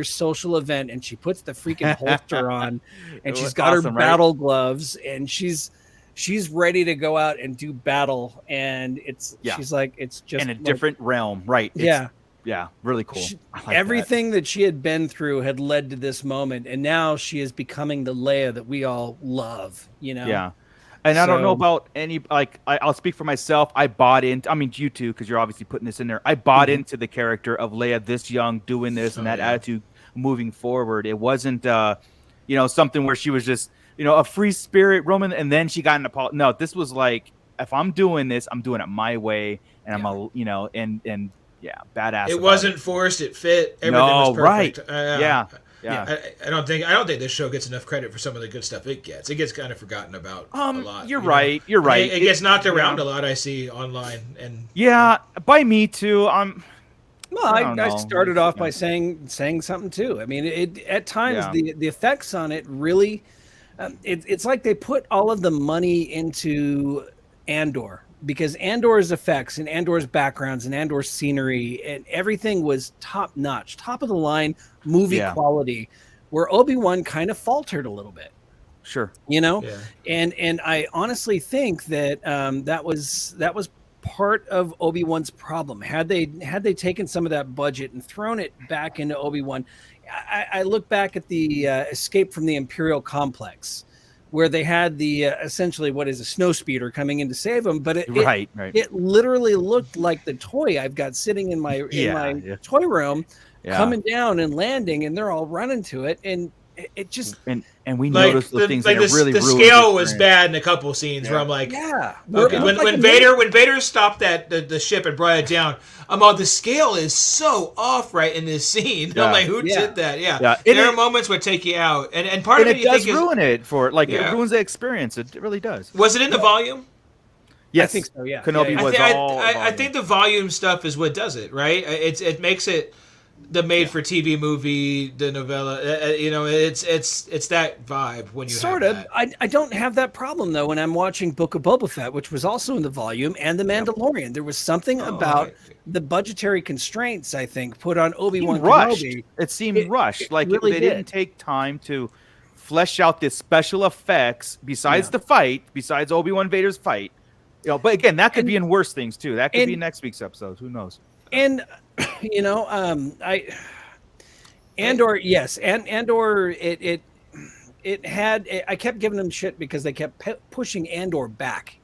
social event, and she puts the freaking holster on, and she's got her battle gloves, and she's ready to go out and do battle, and she's like, it's just in a different realm, right? Yeah, really cool. Everything that she had been through had led to this moment, and now she is becoming the Leia that we all love, Yeah. And I don't know about any, I'll speak for myself. I bought into, I mean, you too, because you're obviously putting this in there. I bought into the character of Leia this young, doing this and that attitude moving forward. It wasn't, something where she was just, a free spirit Roman, and then she got into no, this was like, if I'm doing this, I'm doing it my way, and I'm badass. It wasn't forced. It fit. Everything was perfect. Right. Yeah. I don't think this show gets enough credit for some of the good stuff it gets. It gets kind of forgotten about a lot. You're right. It gets knocked around a lot. I see online and by me too. Well, I started off by saying something too. I mean, at times the effects on it really, it's like they put all of the money into Andor, because Andor's effects and Andor's backgrounds and Andor's scenery and everything was top notch, top of the line movie quality, where Obi-Wan kind of faltered a little bit. Sure. And I honestly think that that was part of Obi-Wan's problem. Had they taken some of that budget and thrown it back into Obi-Wan, I look back at the Escape from the Imperial Complex, where they had the essentially what is a snow speeder coming in to save them, but it literally looked like the toy I've got sitting in my toy room, coming down and landing, and they're all running to it, and it just and we noticed the things that really the scale was bad in a couple scenes where I'm like, okay, when Vader stopped the ship and brought it down, I'm all, the scale is so off right in this scene. I'm like, who did that? There are moments where take you out, and part of it does ruin it for it ruins the experience. It really does. Was it in the volume? Yes, I think so. Yeah, Kenobi was all. I think the volume stuff is what does it, right? It makes it the made-for-TV movie, the novella. It's that vibe when you sort have of. that. I don't have that problem though when I'm watching Book of Boba Fett, which was also in the volume, and The Mandalorian. There was something about the budgetary constraints, I think, put on Obi-Wan Kenobi. It seemed rushed. Like really they didn't take time to flesh out the special effects besides the fight, besides Obi-Wan Vader's fight. But again, that could be in worse things too. That could be next week's episode. Who knows? And Andor, yes, and Andor, it had. I kept giving them shit because they kept pushing Andor back.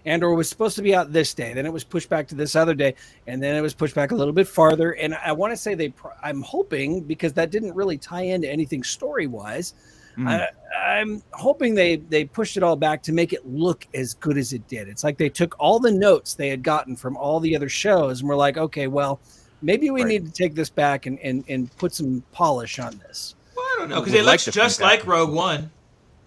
Andor was supposed to be out this day, then it was pushed back to this other day, and then it was pushed back a little bit farther. And I want to say I'm hoping, because that didn't really tie into anything story wise. I'm hoping they pushed it all back to make it look as good as it did. It's like they took all the notes they had gotten from all the other shows and were like, okay, well, maybe we need to take this back and put some polish on this. Well, I don't know, because it looks just like Rogue One.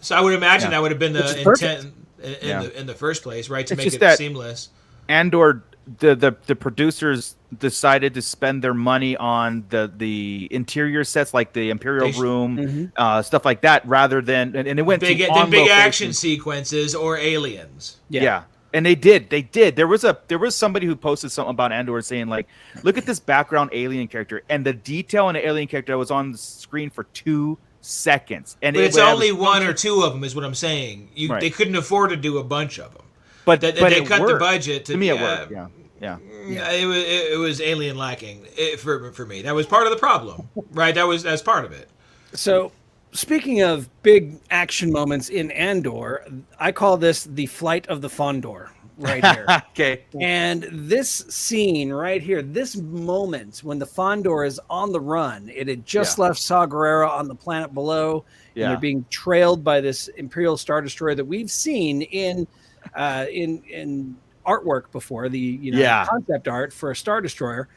So I would imagine that would have been the intent in the first place, right? To make it seamless. Andor, the producers decided to spend their money on the interior sets, like the Imperial room, stuff like that, rather than and it went big action sequences or aliens. Yeah. And they did. There was somebody who posted something about Andor saying, like, look at this background alien character, and the detail in the alien character was on the screen for 2 seconds. And it's only one or two of them, is what I'm saying. They couldn't afford to do a bunch of them. But they cut the budget. To me, it worked. Yeah. It was alien lacking for me. That was part of the problem, right? That's part of it. So, speaking of big action moments in Andor, I call this the flight of the Fondor right here. Okay. And this scene right here, this moment when the Fondor is on the run, it had just left Saw Gerrera on the planet below, and they're being trailed by this Imperial Star Destroyer that we've seen in artwork before, the concept art for a Star Destroyer.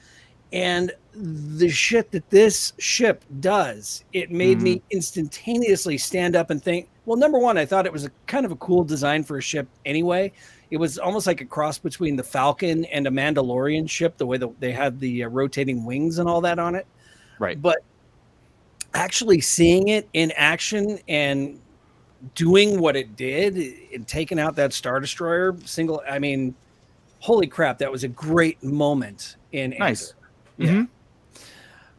And the shit that this ship does, it made me instantaneously stand up and think, well, number one, I thought it was a kind of a cool design for a ship anyway. It was almost like a cross between the Falcon and a Mandalorian ship, the way that they had the rotating wings and all that on it. Right. But actually seeing it in action and doing what it did and taking out that Star Destroyer I mean, holy crap, that was a great moment in Nice. Andor.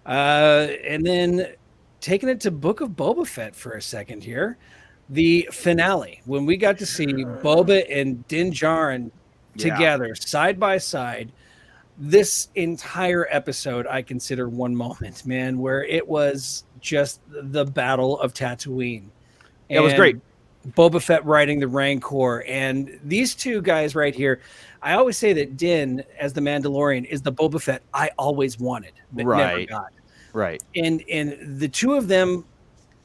Yeah. And then taking it to Book of Boba Fett for a second here, the finale, when we got to see Boba and Din Djarin together side by side. This entire episode I consider one moment, man, where it was just the battle of Tatooine. It was great. Boba Fett riding the Rancor, and these two guys right here. I always say that Din, as the Mandalorian, is the Boba Fett I always wanted, but never got. Right. And the two of them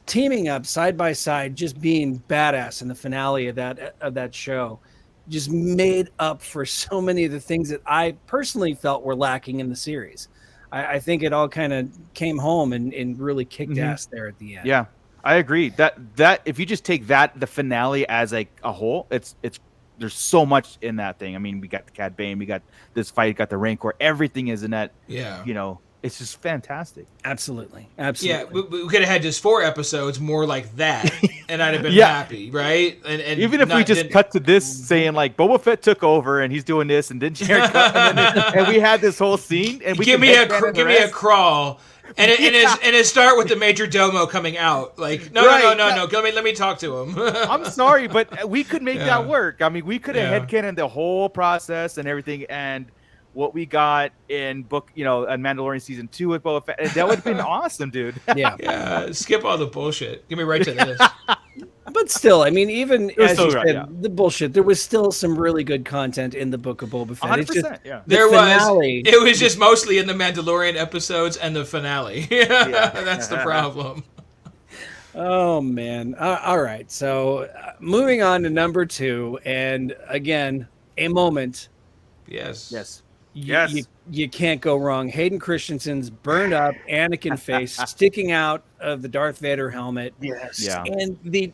teaming up side by side, just being badass in the finale of that show, just made up for so many of the things that I personally felt were lacking in the series. I think it all kind of came home and really kicked ass there at the end. Yeah, I agree. That if you just take the finale as a whole, it's there's so much in that thing. I mean, we got the Cad Bane, we got this fight, got the Rancor, everything is in that. Yeah, it's just fantastic. Absolutely. Yeah, we could have had just 4 episodes more like that, and I'd have been happy, right? And even if we just cut to this saying like Boba Fett took over and he's doing this, and then and we had this whole scene, and we give me a crawl, and it start with the Major Domo coming out, like no, let me talk to him. I'm sorry, but we could make that work. I mean, we could have headcanoned the whole process and everything, and what we got in in Mandalorian season 2 with Boba Fett, that would have been awesome, dude. Yeah. Skip all the bullshit. Give me right to this. But still, I mean, even as you said, the bullshit, there was still some really good content in the Book of Boba Fett. 100%, it's just, there finale, was. It was just mostly in the Mandalorian episodes and the finale. That's the problem. Oh, man. All right. So moving on to number 2. And again, a moment. Yes. You can't go wrong. Hayden Christensen's burned up Anakin face sticking out of the Darth Vader helmet. Yes. Yeah. And the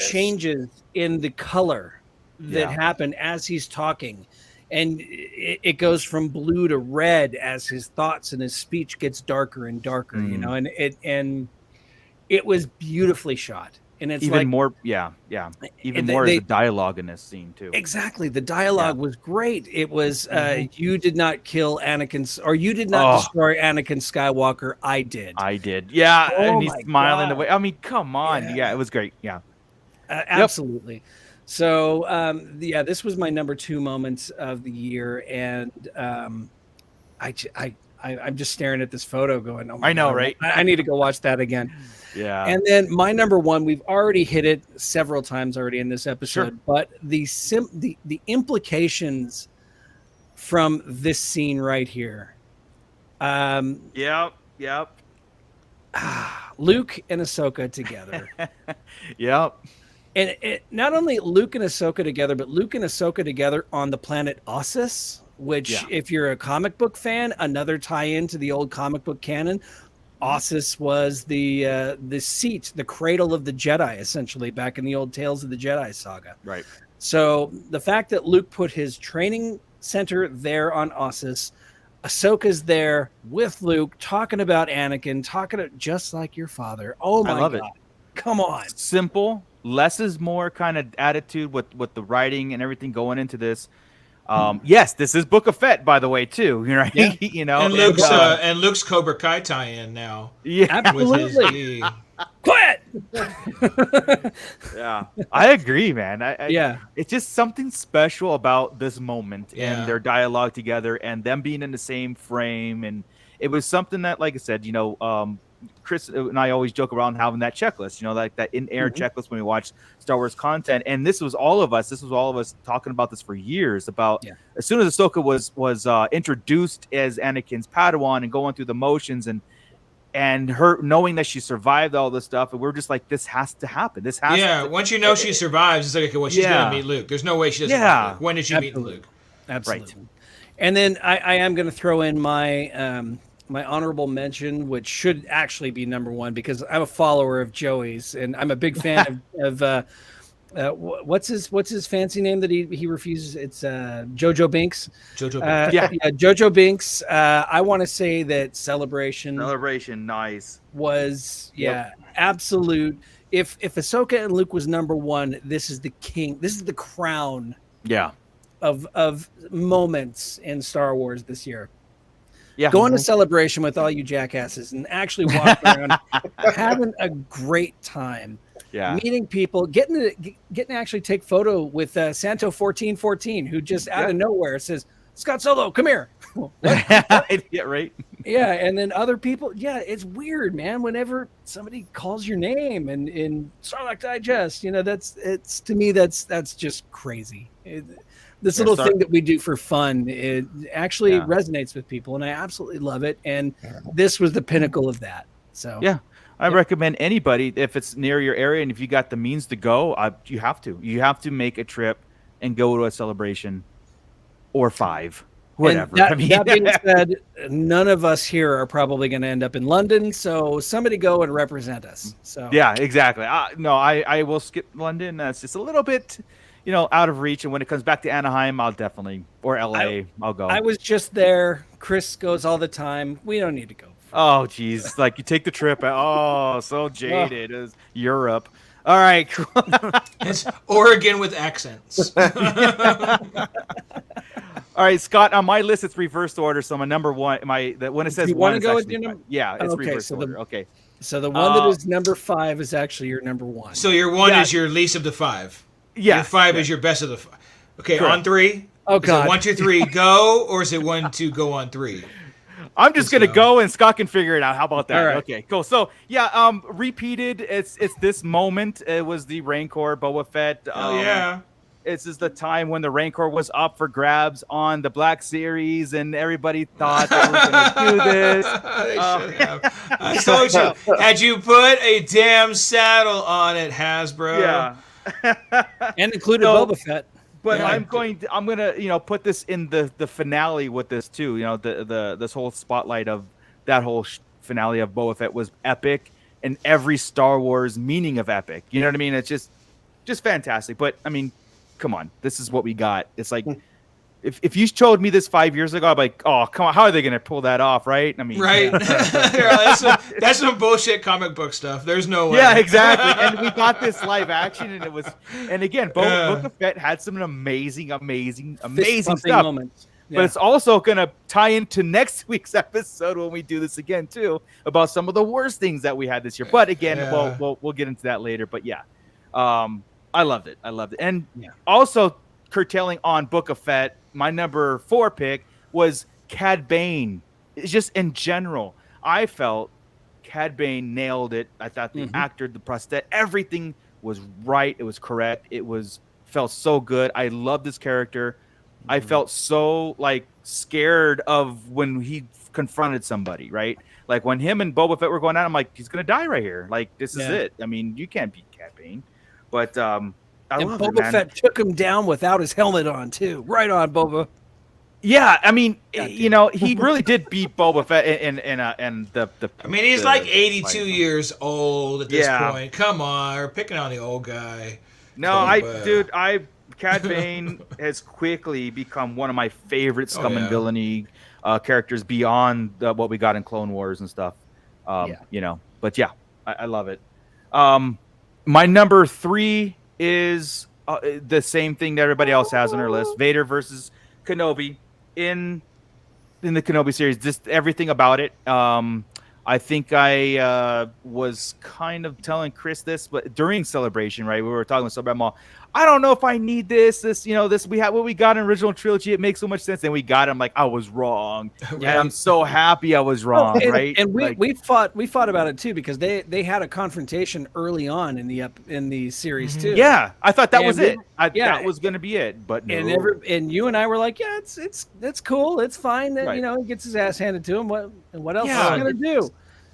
changes in the color that happen as he's talking. And it goes from blue to red as his thoughts and his speech gets darker and darker, and it was beautifully shot. And it's even like, more, even more the dialogue in this scene too. Exactly, the dialogue was great. It was, you did not kill Anakin, or you did not destroy Anakin Skywalker. I did. Yeah, and he's smiling away. I mean, come on. Yeah, it was great. Yeah, absolutely. So, this was my number 2 moments of the year, and I'm just staring at this photo, going, "Oh my I know, God, right? I need to go watch that again." Yeah. And then my number 1, we've already hit it several times already in this episode, but the implications from this scene right here. Yep. Luke and Ahsoka together. Yep. And not only Luke and Ahsoka together, but Luke and Ahsoka together on the planet Ossus, which, if you're a comic book fan, another tie-in to the old comic book canon. Ossus was the seat, the cradle of the Jedi, essentially, back in the old Tales of the Jedi saga. Right. So the fact that Luke put his training center there on Ossus, Ahsoka's there with Luke, talking about Anakin, just like your father. Oh my God. Come on. Simple. Less is more kind of attitude with the writing and everything going into this. Yes, this is Book of Fett, by the way, too. Right? Yeah. And Luke's Cobra Kai tie-in now. Yeah, absolutely. Quiet. Yeah, I agree, man. It's just something special about this moment and their dialogue together, and them being in the same frame, and it was something that, like I said, Chris and I always joke around having that checklist, like that in-air checklist when we watch Star Wars content. And this was all of us talking about this for years about as soon as Ahsoka was introduced as Anakin's Padawan and going through the motions and her knowing that she survived all this stuff. And we're just like, this has to happen. This has to. Once you know she survives, it's like, okay, well, she's going to meet Luke. There's no way she doesn't meet Luke. When did she meet Luke? Absolutely. Right. And then I am going to throw in my my honorable mention, which should actually be number 1 because I'm a follower of Joey's and I'm a big fan of What's his fancy name that he refuses? It's Jojo Binks. Jojo Binks. Yeah, Jojo Binks. I want to say that Celebration nice was absolute. If Ahsoka and Luke was number one, this is the king. This is the crown. Yeah. Of moments in Star Wars this year. Yeah. Going to Celebration with all you jackasses and actually walking around, having a great time. Yeah. Meeting people, getting to actually take photo with Santo 1414, who just out of nowhere says, "Scott Solo, come here." Yeah, right. Yeah, and then other people. Yeah, it's weird, man. Whenever somebody calls your name and in Sarlacc Digest, that's to me that's just crazy. This little thing that we do for fun, it actually resonates with people, and I absolutely love it. And this was the pinnacle of that. So yeah. I recommend anybody, if it's near your area and if you got the means to go, you have to make a trip and go to a Celebration or 5, whatever. That being said, none of us here are probably going to end up in London, so somebody go and represent us. So yeah, exactly. I will skip London. That's just a little bit, out of reach. And when it comes back to Anaheim, I'll definitely, or LA, I'll go. I was just there. Chris goes all the time. We don't need to go. Oh, geez. Like you take the trip. Oh, so jaded. It's Europe. All right. Cool. It's Oregon with accents. All right, Scott, on my list, it's reversed order. So my number one, when it says you one, want to go with your number? Yeah, it's reversed order. Okay. So the one that is number 5 is actually your number 1. So your 1 is your least of the 5. Yeah. Your 5 is your best of the 5. Okay, correct. On 3. Oh, God. Is it 1, 2, 3, go, or is it 1, 2, go on 3? I'm just gonna go and Scott can figure it out. How about that? Right. Okay, cool. So yeah, repeated. It's this moment. It was the Rancor Boba Fett. Yeah. This is the time when the Rancor was up for grabs on the Black Series, and everybody thought they were going to do this. They should have. I told you. Had you put a damn saddle on it, Hasbro? Yeah. And included Boba Fett. But I'm gonna put this in the finale with this too. This whole spotlight of that whole finale of Boba Fett was epic, and every Star Wars meaning of epic. You know what I mean? It's just fantastic. But I mean, come on, this is what we got. It's like if you showed me this 5 years ago, I'd be like, oh, come on, how are they gonna pull that off? Right? I mean, right. That's some bullshit comic book stuff. There's no way. Yeah, exactly. And we got this live action, and it was, and again, Boba Fett had some amazing stuff. Moments. Yeah. But it's also going to tie into next week's episode when we do this again too, about some of the worst things that we had this year. But again, we'll get into that later. But yeah, I loved it. And also curtailing on Book of Fett, my number 4 pick was Cad Bane. It's just in general, I felt Cad Bane nailed it. I thought the actor, the prosthetic, everything was right. It was correct. Felt so good. I loved this character. I felt so scared of when he confronted somebody, right? Like when him and Boba Fett were going out, I'm like, he's gonna die right here. Like this is it. I mean, you can't beat Cad Bane. But Boba Fett took him down without his helmet on too. Right on, Boba. Yeah, I mean, he really did beat Boba Fett and the. I mean, he's 82 years old at this point. Come on, we're picking on the old guy. No, Cad Bane has quickly become one of my favorite scum and villainy characters beyond what we got in Clone Wars and stuff. But yeah, I love it. My number 3 is the same thing that everybody else has on their list: Vader versus Kenobi in the Kenobi series. Just everything about it. I think I was kind of telling Chris this, but during Celebration, right? We were talking with Celebration Mall. I don't know if I need this. We have what we got in original trilogy. It makes so much sense. And we got it. I'm like, I was wrong. Right. And I'm so happy I was wrong, right? And we fought about it too, because they had a confrontation early on in the series too. Yeah, I thought that was it. That was going to be it. But no. And you and I were like, yeah, it's cool. It's fine that he gets his ass handed to him. What else is he going to do?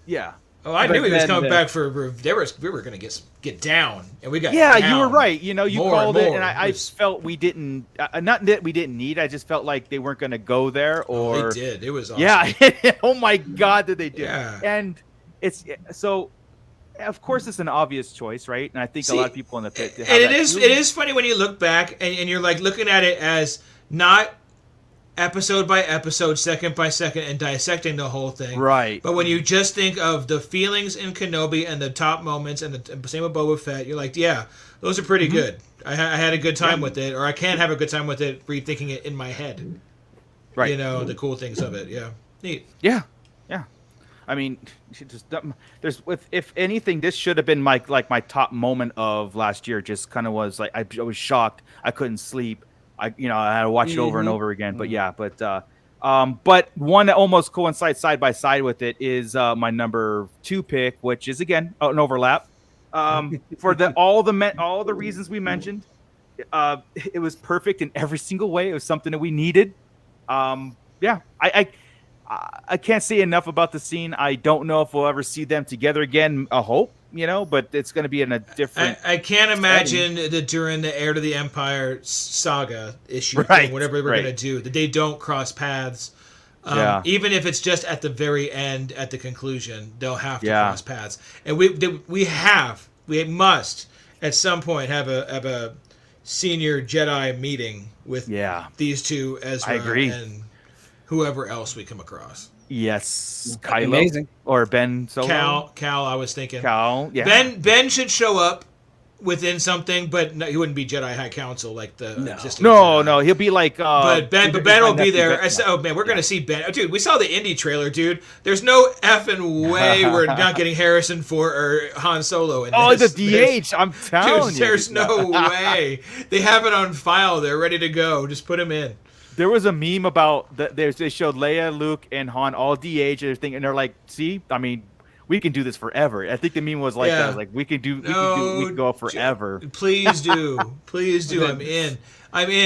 Yeah. Oh, I knew he was coming back for. We were going to get down, and we got. Yeah, down you were right. You called it, and I felt we didn't. Not that we didn't need. I just felt like they weren't going to go there, or they did. It was awesome. Yeah. Oh my God, did they do? Yeah. And it's so of course, it's an obvious choice, right? And I think a lot of people in the pit. And it is funny when you look back and you're like looking at it as not episode by episode, second by second, and dissecting the whole thing. Right. But when you just think of the feelings in Kenobi and the top moments, and the same with Boba Fett, you're like, yeah, those are pretty good. I had a good time with it, or I can have a good time with it, rethinking it in my head. Right. You know, the cool things of it. Yeah. Neat. Yeah. I mean, if anything, this should have been my top moment of last year. Just kind of was like I was shocked. I couldn't sleep. I had to watch it over and over again. But but one that almost coincides side by side with it is my number 2 pick, which is again an overlap. For all the reasons we mentioned, it was perfect in every single way. It was something that we needed. I can't say enough about the scene. I don't know if we'll ever see them together again. I hope, but it's going to be in a different. I can't imagine that during the Heir to the Empire saga issue, whatever we're going to do, that they don't cross paths. Even if it's just at the very end, at the conclusion, they'll have to cross paths. And we must at some point have a senior Jedi meeting with these two, Ezra and whoever else we come across. Yes, Kylo or Ben Solo. Cal. I was thinking Cal. Yeah. Ben should show up within something, but no, he wouldn't be Jedi High Council like the existing. No, he'll be like. But Ben will be there. We're gonna see Ben. Dude, we saw the indie trailer, dude. There's no effing way we're not getting Harrison Ford or Han Solo in this. The DH. I'm telling you. There's no way. They have it on file. They're ready to go. Just put him in. There was a meme about they showed Leia, Luke, and Han all DH and everything, and they're like, "See, I mean, we can do this forever." I think the meme was like that, like we can go forever. Please do. I'm in.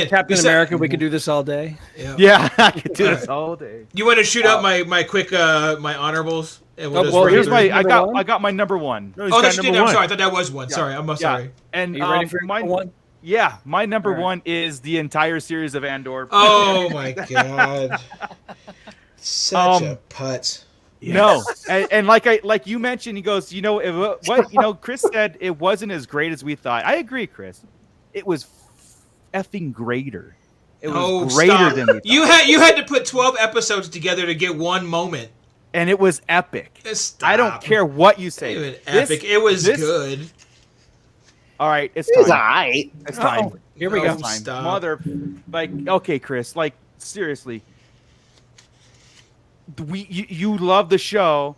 Captain America, we could do this all day. Yeah, I could do this all day. You want to shoot up my quick my honorables? And here's I got my number 1. I'm sorry. I thought that was one. Sorry, I'm sorry. And are you ready for my one? Yeah, my number 1 is the entire series of Andor. Oh my god, such a putz. Yes. No, and like you mentioned, he goes, Chris said it wasn't as great as we thought. I agree, Chris. It was effing greater. It was greater than we thought. You had to put 12 episodes together to get one moment, and it was epic. Stop. I don't care what you say. It was good. All right, it's time. It's all right. It's time. Here we go. Stop. Okay, Chris, seriously. You love the show,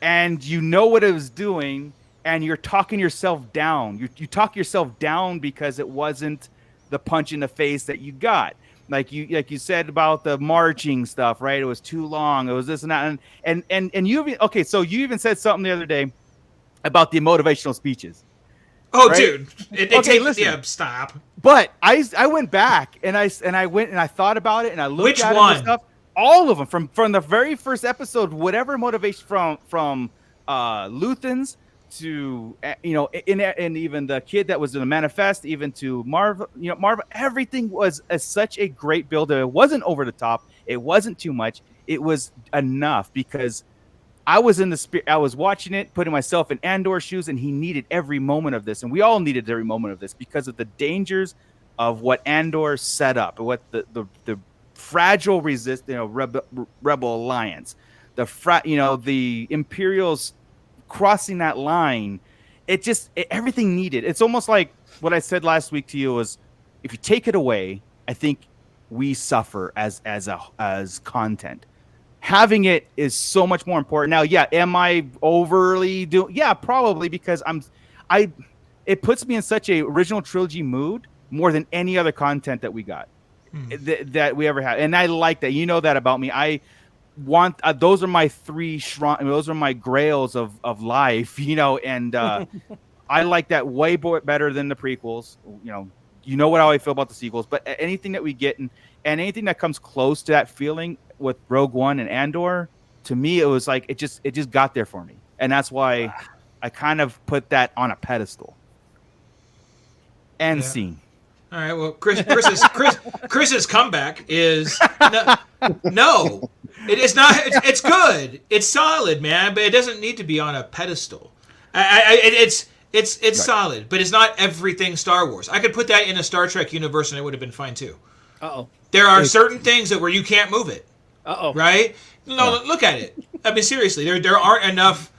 and you know what it was doing, and you're talking yourself down. You talk yourself down because it wasn't the punch in the face that you got. Like you said about the marching stuff, right? It was too long. It was this and that, and so you even said something the other day about the motivational speeches. Oh, right? Dude! Listen. Yeah, stop. But I went back and I went and I thought about it and I looked at one? it and stuff. All of them from the very first episode, whatever motivation from Luthans to and even the kid that was in the manifest, even to Marvel, everything was such a great build. It wasn't over the top. It wasn't too much. It was enough because I was in the spirit. I was watching it, putting myself in Andor's shoes, and he needed every moment of this, and we all needed every moment of this because of the dangers of what Andor set up, what the fragile rebel alliance, the Imperials crossing that line. Everything needed. It's almost like what I said last week to you was, if you take it away, I think we suffer as content. Having it is so much more important. Now, am I overly doing? Yeah, probably, because it puts me in such a original trilogy mood more than any other content that we got, that we ever had. And I like that. You know that about me. I want those are my those are my grails of life, and I like that way better than the prequels. You know what how I feel about the sequels, but anything that we get and anything that comes close to that feeling with Rogue One and Andor, to me, it was like it just got there for me, and that's why I kind of put that on a pedestal. End scene. All right. Well, Chris's comeback is no. It is not. It's good. It's solid, man. But it doesn't need to be on a pedestal. It's solid, but it's not everything Star Wars. I could put that in a Star Trek universe and it would have been fine too. Uh-oh. There are certain things that where you can't move it. Uh-oh. Right? No, look at it. I mean, seriously, there aren't enough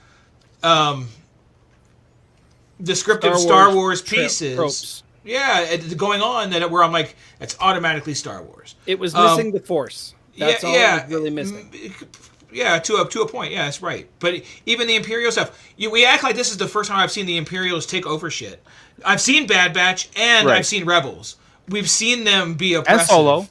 descriptive Star Wars pieces. Tropes. Yeah, going on that where I'm like, it's automatically Star Wars. It was missing the Force. That's all it was really missing. Yeah, to a point. Yeah, that's right. But even the Imperial stuff, we act like this is the first time I've seen the Imperials take over shit. I've seen Bad Batch and I've seen Rebels. We've seen them be oppressive.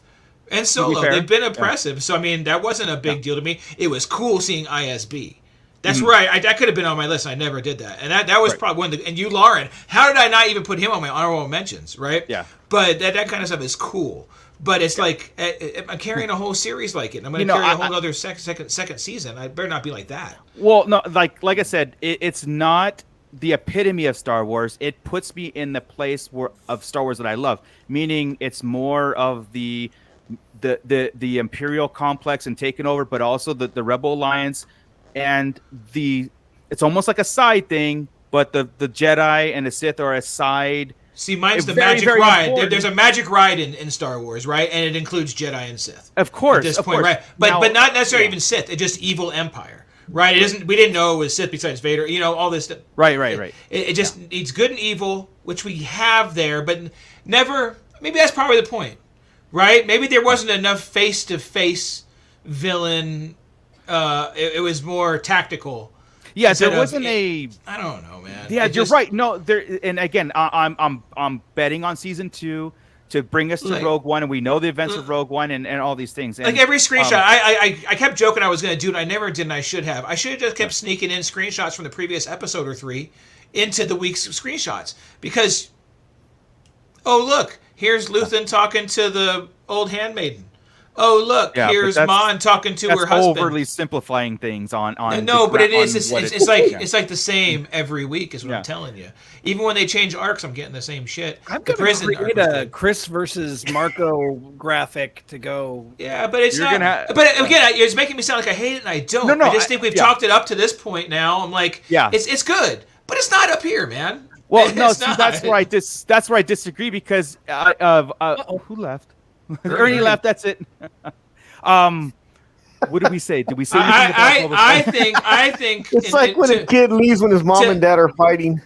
And Solo. They've been oppressive. Yeah. So, I mean, that wasn't a big deal to me. It was cool seeing ISB. That's where that could have been on my list. I never did that. And that was probably one of the... And you, Lauren, how did I not even put him on my honorable mentions, right? Yeah. But that kind of stuff is cool. But it's like, I'm carrying a whole series like it. I'm going to carry a whole other second season. I better not be like that. Well, no, like I said, it's not the epitome of Star Wars. It puts me in the place of Star Wars that I love. Meaning it's more of the Imperial complex and taking over, but also the Rebel Alliance. And it's almost like a side thing, but the Jedi and the Sith are a side. See, mine's the magic ride. There's a magic ride in Star Wars, right? And it includes Jedi and Sith. Of course, at this point, right? But not necessarily even Sith. It's just evil Empire, right? It isn't. We didn't know it was Sith besides Vader. All this stuff. Right. It just needs good and evil, which we have there, but never. Maybe that's probably the point, right? Maybe there wasn't enough face-to-face villain. It was more tactical. Yeah, there wasn't I don't know, man. Yeah, you're right. No, there. And again, I'm betting on season 2 to bring us to Rogue One, and we know the events of Rogue One and all these things. And, like every screenshot, I kept joking I was going to do it. I never did, and I should have. I should have just kept sneaking in screenshots from the previous episode or 3 into the week's screenshots because. Oh look, here's Luthen talking to the old handmaiden. Oh look, here's Mon talking to her husband. Overly simplifying things on. No, but it is. It's like the same every week. Is what I'm telling you. Even when they change arcs, I'm getting the same shit. I'm going to create a Chris versus Marco graphic to go. Yeah, but it's not. But again, it's making me sound like I hate it, and I don't. No, I just think we've talked it up to this point now. I'm like, it's good, but it's not up here, man. Well, no, see, that's where I disagree because who left? Ernie left. That's it. What did we say? Did we say? I think it's like when a kid leaves when his mom and dad are fighting.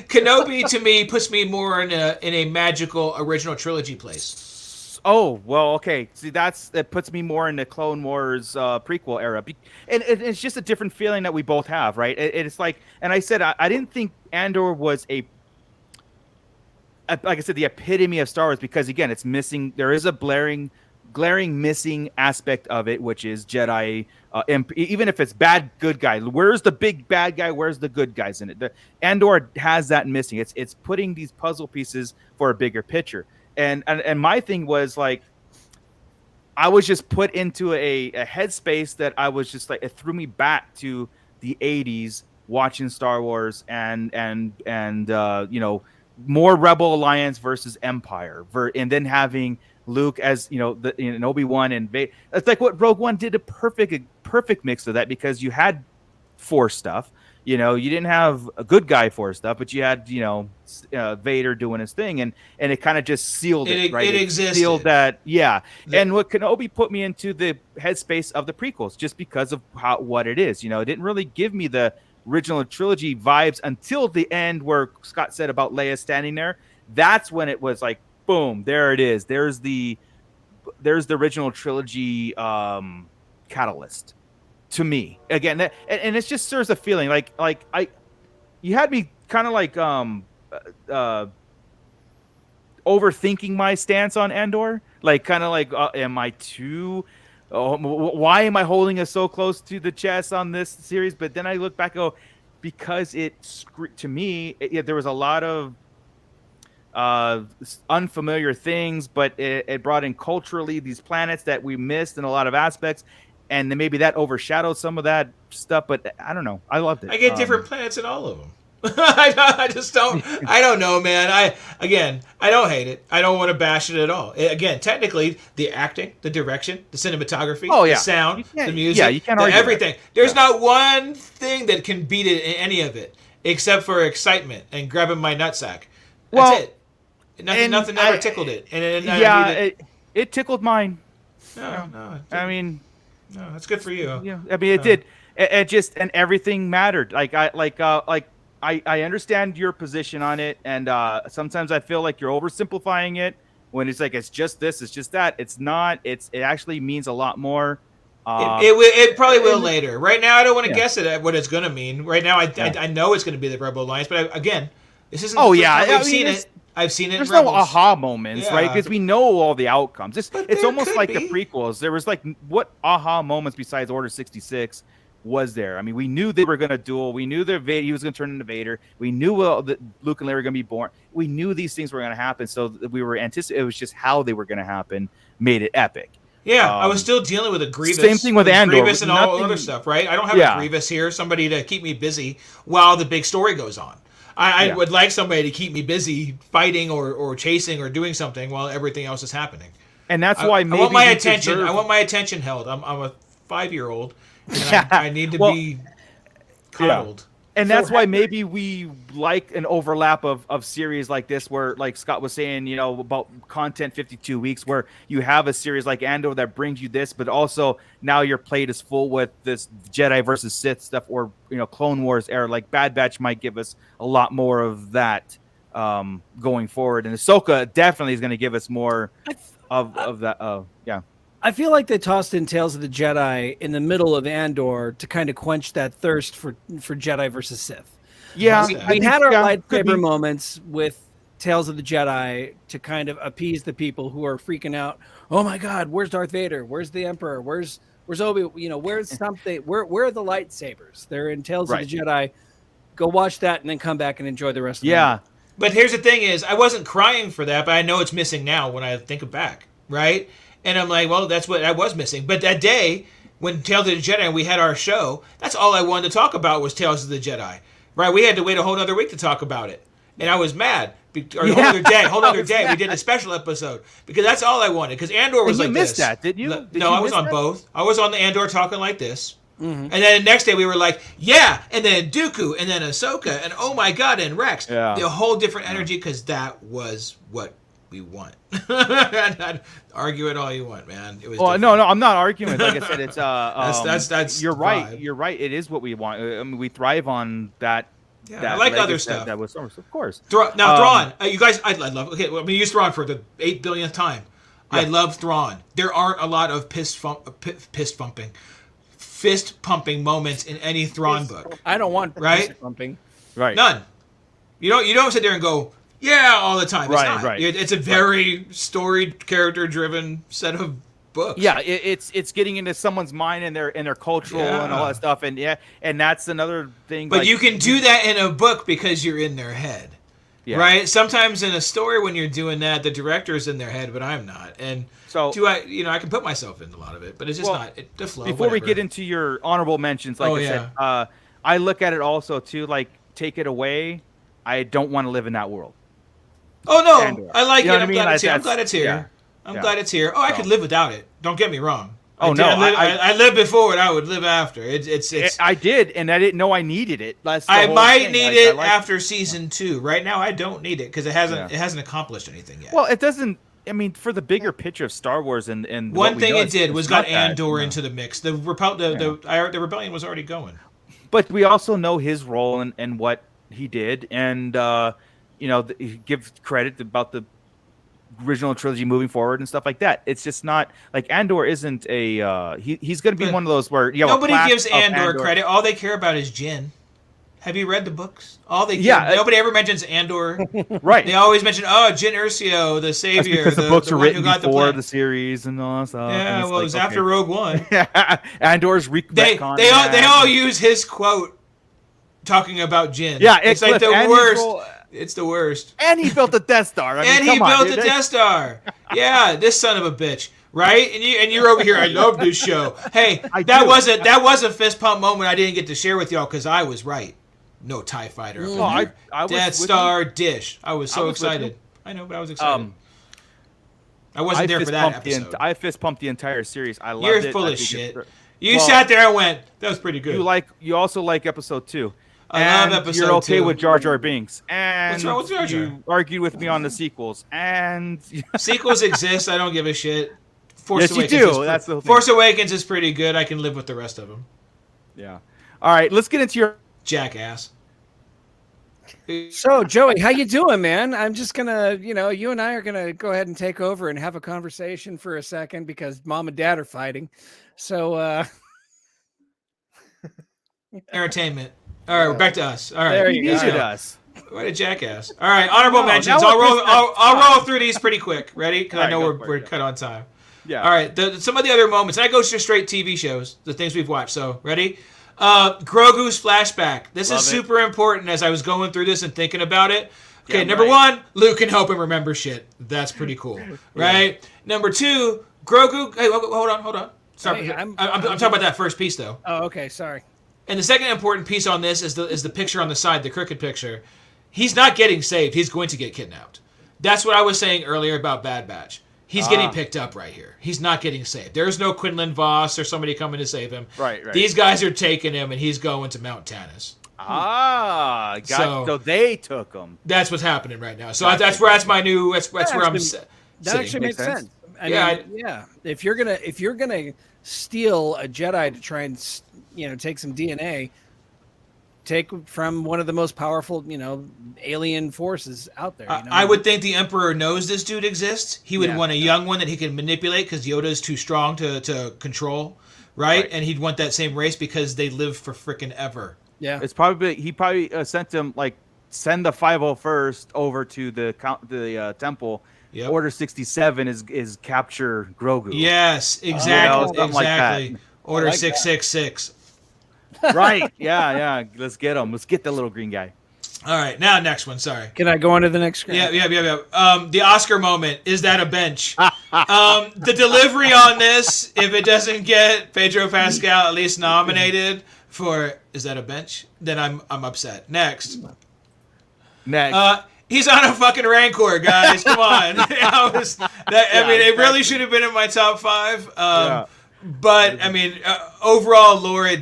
Kenobi to me puts me more in a magical original trilogy place. Oh well, okay. See, that puts me more in the Clone Wars prequel era, and it's just a different feeling that we both have, right? It's like, and I said I didn't think Andor was like I said, the epitome of Star Wars because again, it's missing. There is a glaring missing aspect of it, which is Jedi. Even if it's good guy, where's the big bad guy? Where's the good guys in it? Andor has that missing. It's putting these puzzle pieces for a bigger picture. And my thing was like, I was just put into a headspace that I was just like, it threw me back to the 80s watching Star Wars and more Rebel Alliance versus Empire, and then having Luke as Obi-Wan and Vader. It's like what Rogue One did, a perfect mix of that because you had Force stuff. You didn't have a good guy Force stuff, but you had Vader doing his thing, and it kind of just sealed it. Right, it existed. Sealed that, and what Kenobi put me into the headspace of the prequels just because of what it is. It didn't really give me the original trilogy vibes until the end where Scott said about Leia standing there. That's when it was like, boom, there it is. There's the original trilogy catalyst to me. Again, and it just serves a feeling you had me kind of like overthinking my stance on Andor. Like kind of like, am I too... why am I holding us so close to the chest on this series? But then I look back and go, because to me, there was a lot of unfamiliar things, but it brought in culturally these planets that we missed in a lot of aspects. And then maybe that overshadowed some of that stuff. But I don't know. I loved it. I get different planets in all of them. I just don't. I don't know, man. I don't hate it. I don't want to bash it at all. Again, technically, the acting, the direction, the cinematography, the sound, the music, you can't argue everything. that. There's not one thing that can beat it in any of it, except for excitement and grabbing my nutsack. That's it. Nothing ever tickled it. It tickled mine. No. I mean, no, that's good for you. Yeah, I mean, it did. It just, and everything mattered. I understand your position on it, and sometimes I feel like you're oversimplifying it when it's like it's just this, it's just that. It's not. It actually means a lot more. It probably will later. Right now, I don't want to guess at what it's going to mean. Right now, I know it's going to be the Rebel Alliance, but again, this isn't. I've seen it. I've seen it. There's in Rebels. no aha moments, right? Because we know all the outcomes. It's almost like the prequels. There was like what aha moments besides Order 66 was there? I mean, we knew they were going to duel. We knew that he was going to turn into Vader. We knew that Luke and Leia were going to be born. We knew these things were going to happen. So we were anticipating. It was just how they were going to happen made it epic. Yeah, I was still dealing with a Grievous. Same thing with Andor. Grievous and all other stuff, right? I don't have a Grievous here, somebody to keep me busy while the big story goes on. I would like somebody to keep me busy fighting or chasing or doing something while everything else is happening. And that's why maybe I want my attention. I want my attention held. I'm a 5-year-old, and I need to be cuddled. Yeah. And that's why maybe we like an overlap of series like this, where, like Scott was saying, about content 52 weeks, where you have a series like Andor that brings you this, but also now your plate is full with this Jedi versus Sith stuff, or Clone Wars era. Like Bad Batch might give us a lot more of that going forward, and Ahsoka definitely is going to give us more of that. I feel like they tossed in Tales of the Jedi in the middle of Andor to kind of quench that thirst for Jedi versus Sith. Yeah, we had our lightsaber moments with Tales of the Jedi to kind of appease the people who are freaking out. Oh my God, where's Darth Vader? Where's the Emperor? Where's Obi? Where's something? Where are the lightsabers? They're in Tales of the Jedi. Go watch that and then come back and enjoy the rest of it. But here's the thing: is I wasn't crying for that, but I know it's missing now when I think back, right? And I'm like, well, that's what I was missing. But that day, when Tales of the Jedi and we had our show, that's all I wanted to talk about was Tales of the Jedi. Right? We had to wait a whole other week to talk about it. And I was mad. Or a whole other day. We did a special episode. Because that's all I wanted. Because Andor was like this. You missed that, didn't you? No, I was on both. I was on the Andor talking like this. Mm-hmm. And then the next day we were like, and then Dooku, and then Ahsoka, and oh my God, and Rex. Yeah. The whole different energy, because that was what we want. Argue it all you want, man. It was. Well, no, I'm not arguing. Like I said, it's that's. You're right. You're right. It is what we want. I mean, we thrive on that. Yeah, that I like other stuff. That was Star Wars, of course. Now, Thrawn. You guys, I love. Okay, well, I'm gonna use Thrawn for the 8 billionth time. Yeah. I love Thrawn. There aren't a lot of fist pumping moments in any Thrawn book. I don't want fist pumping. Right. None. You don't sit there and go, yeah, all the time. It's right. It's a very storied, character-driven set of books. Yeah, it's getting into someone's mind and their cultural and all that stuff, and that's another thing. But you can do that in a book because you're in their head, right? Sometimes in a story when you're doing that, the director's in their head, but I'm not. And so I can put myself in a lot of it, but it's just not the flow. Before we get into your honorable mentions, like I said, I look at it also too, like take it away. I don't want to live in that world. Oh no, Andor. I like it. I'm glad it's here. I'm glad it's here. Oh, I could live without it. Don't get me wrong. I lived before it. I would live after. It's. I did, and I didn't know I needed it. I might need it after season 2. Right now, I don't need it because it hasn't accomplished anything yet. Well, it doesn't. I mean, for the bigger picture of Star Wars and one thing it did was got Andor into the mix. The rebellion was already going. But we also know his role and what he did, and give credit about the original trilogy moving forward and stuff like that. It's just not like Andor isn't a he's going to be one of those where nobody gives Andor credit. All they care about is Jyn. Have you read the books? Nobody ever mentions Andor. Right. They always mention Jyn Erso, the savior. That's because the books were written before the series and all that stuff. Yeah, well, it was after Rogue One. Andor's they all use his quote talking about Jyn. Yeah, it's like the worst. It's the worst. And he built the Death Star. He built the Death Star. Yeah, this son of a bitch. Right? And you're over here. I love this show. Hey, that was a fist pump moment I didn't get to share with y'all because I was right. No TIE fighter. Oh, I was Death with Star dish. I was so was with excited. you. I know, but I was excited. I wasn't there for that episode. I fist pumped the entire series. I loved You're it. full I of think shit. it's- You Well, sat there and went, that was pretty good. You also like episode 2. I love episode You're okay 2. with Jar Jar Binks. And What's wrong with Jar Jar? you argued with me on the sequels. And Sequels exist. I don't give a shit. Yes, you do. That's the whole thing. Force Awakens is pretty good. I can live with the rest of them. Yeah. All right, let's get into your Jackass. So, Joey, how you doing, man? I'm just gonna, you and I are gonna go ahead and take over and have a conversation for a second because Mom and Dad are fighting. So, Entertainment. All right, we're back to us. All right, There you you go. needed us. What a jackass! All right, honorable No, mentions. now I'll roll through these pretty quick. Ready? Because I All right, know go we're for it, we're yeah. cut on time. Yeah. All right. Some of the other moments. And I go to straight TV shows, the things we've watched. So ready? Grogu's flashback. This Love is it. super important as I was going through this and thinking about it. Okay, Yeah, number right. 1, Luke can help him remember shit. That's pretty cool, right? Number 2, Grogu. Hey, hold on. Sorry, Hey, I'm talking about that first piece though. oh, okay, sorry. And the second important piece on this is the picture on the side, the crooked picture. He's not getting saved. He's going to get kidnapped. That's what I was saying earlier about Bad Batch. He's getting picked up right here. He's not getting saved. There's no Quinlan Voss or somebody coming to save him. Right. These guys are taking him, and he's going to Mount Tannis. So they took them. That's what's happening right now. So Gotcha. that's where I'm. That actually makes Makes sense. sense. I mean, Yeah, If you're gonna steal a Jedi to try and take some DNA, take from one of the most powerful alien forces out there. I would think the Emperor knows this dude exists. He would want a young one that he can manipulate because Yoda is too strong to control, right? And he'd want that same race because they live for frickin' ever. Yeah, It's probably he sent him send the 501st over to the temple. Yep. Order 67 is capture Grogu. Yes, exactly. something like that. Exactly. Order 666. Right. Yeah. Let's get him. Let's get the little green guy. All right, now next one. Sorry. Can I go on to the next screen? Yeah. The Oscar moment. Is that a bench? The delivery on this, if it doesn't get Pedro Pascal at least nominated for is that a bench, then I'm upset. Next. He's on a fucking Rancor, guys. Come on. It really should have been in my top 5. But I mean, overall, Laura,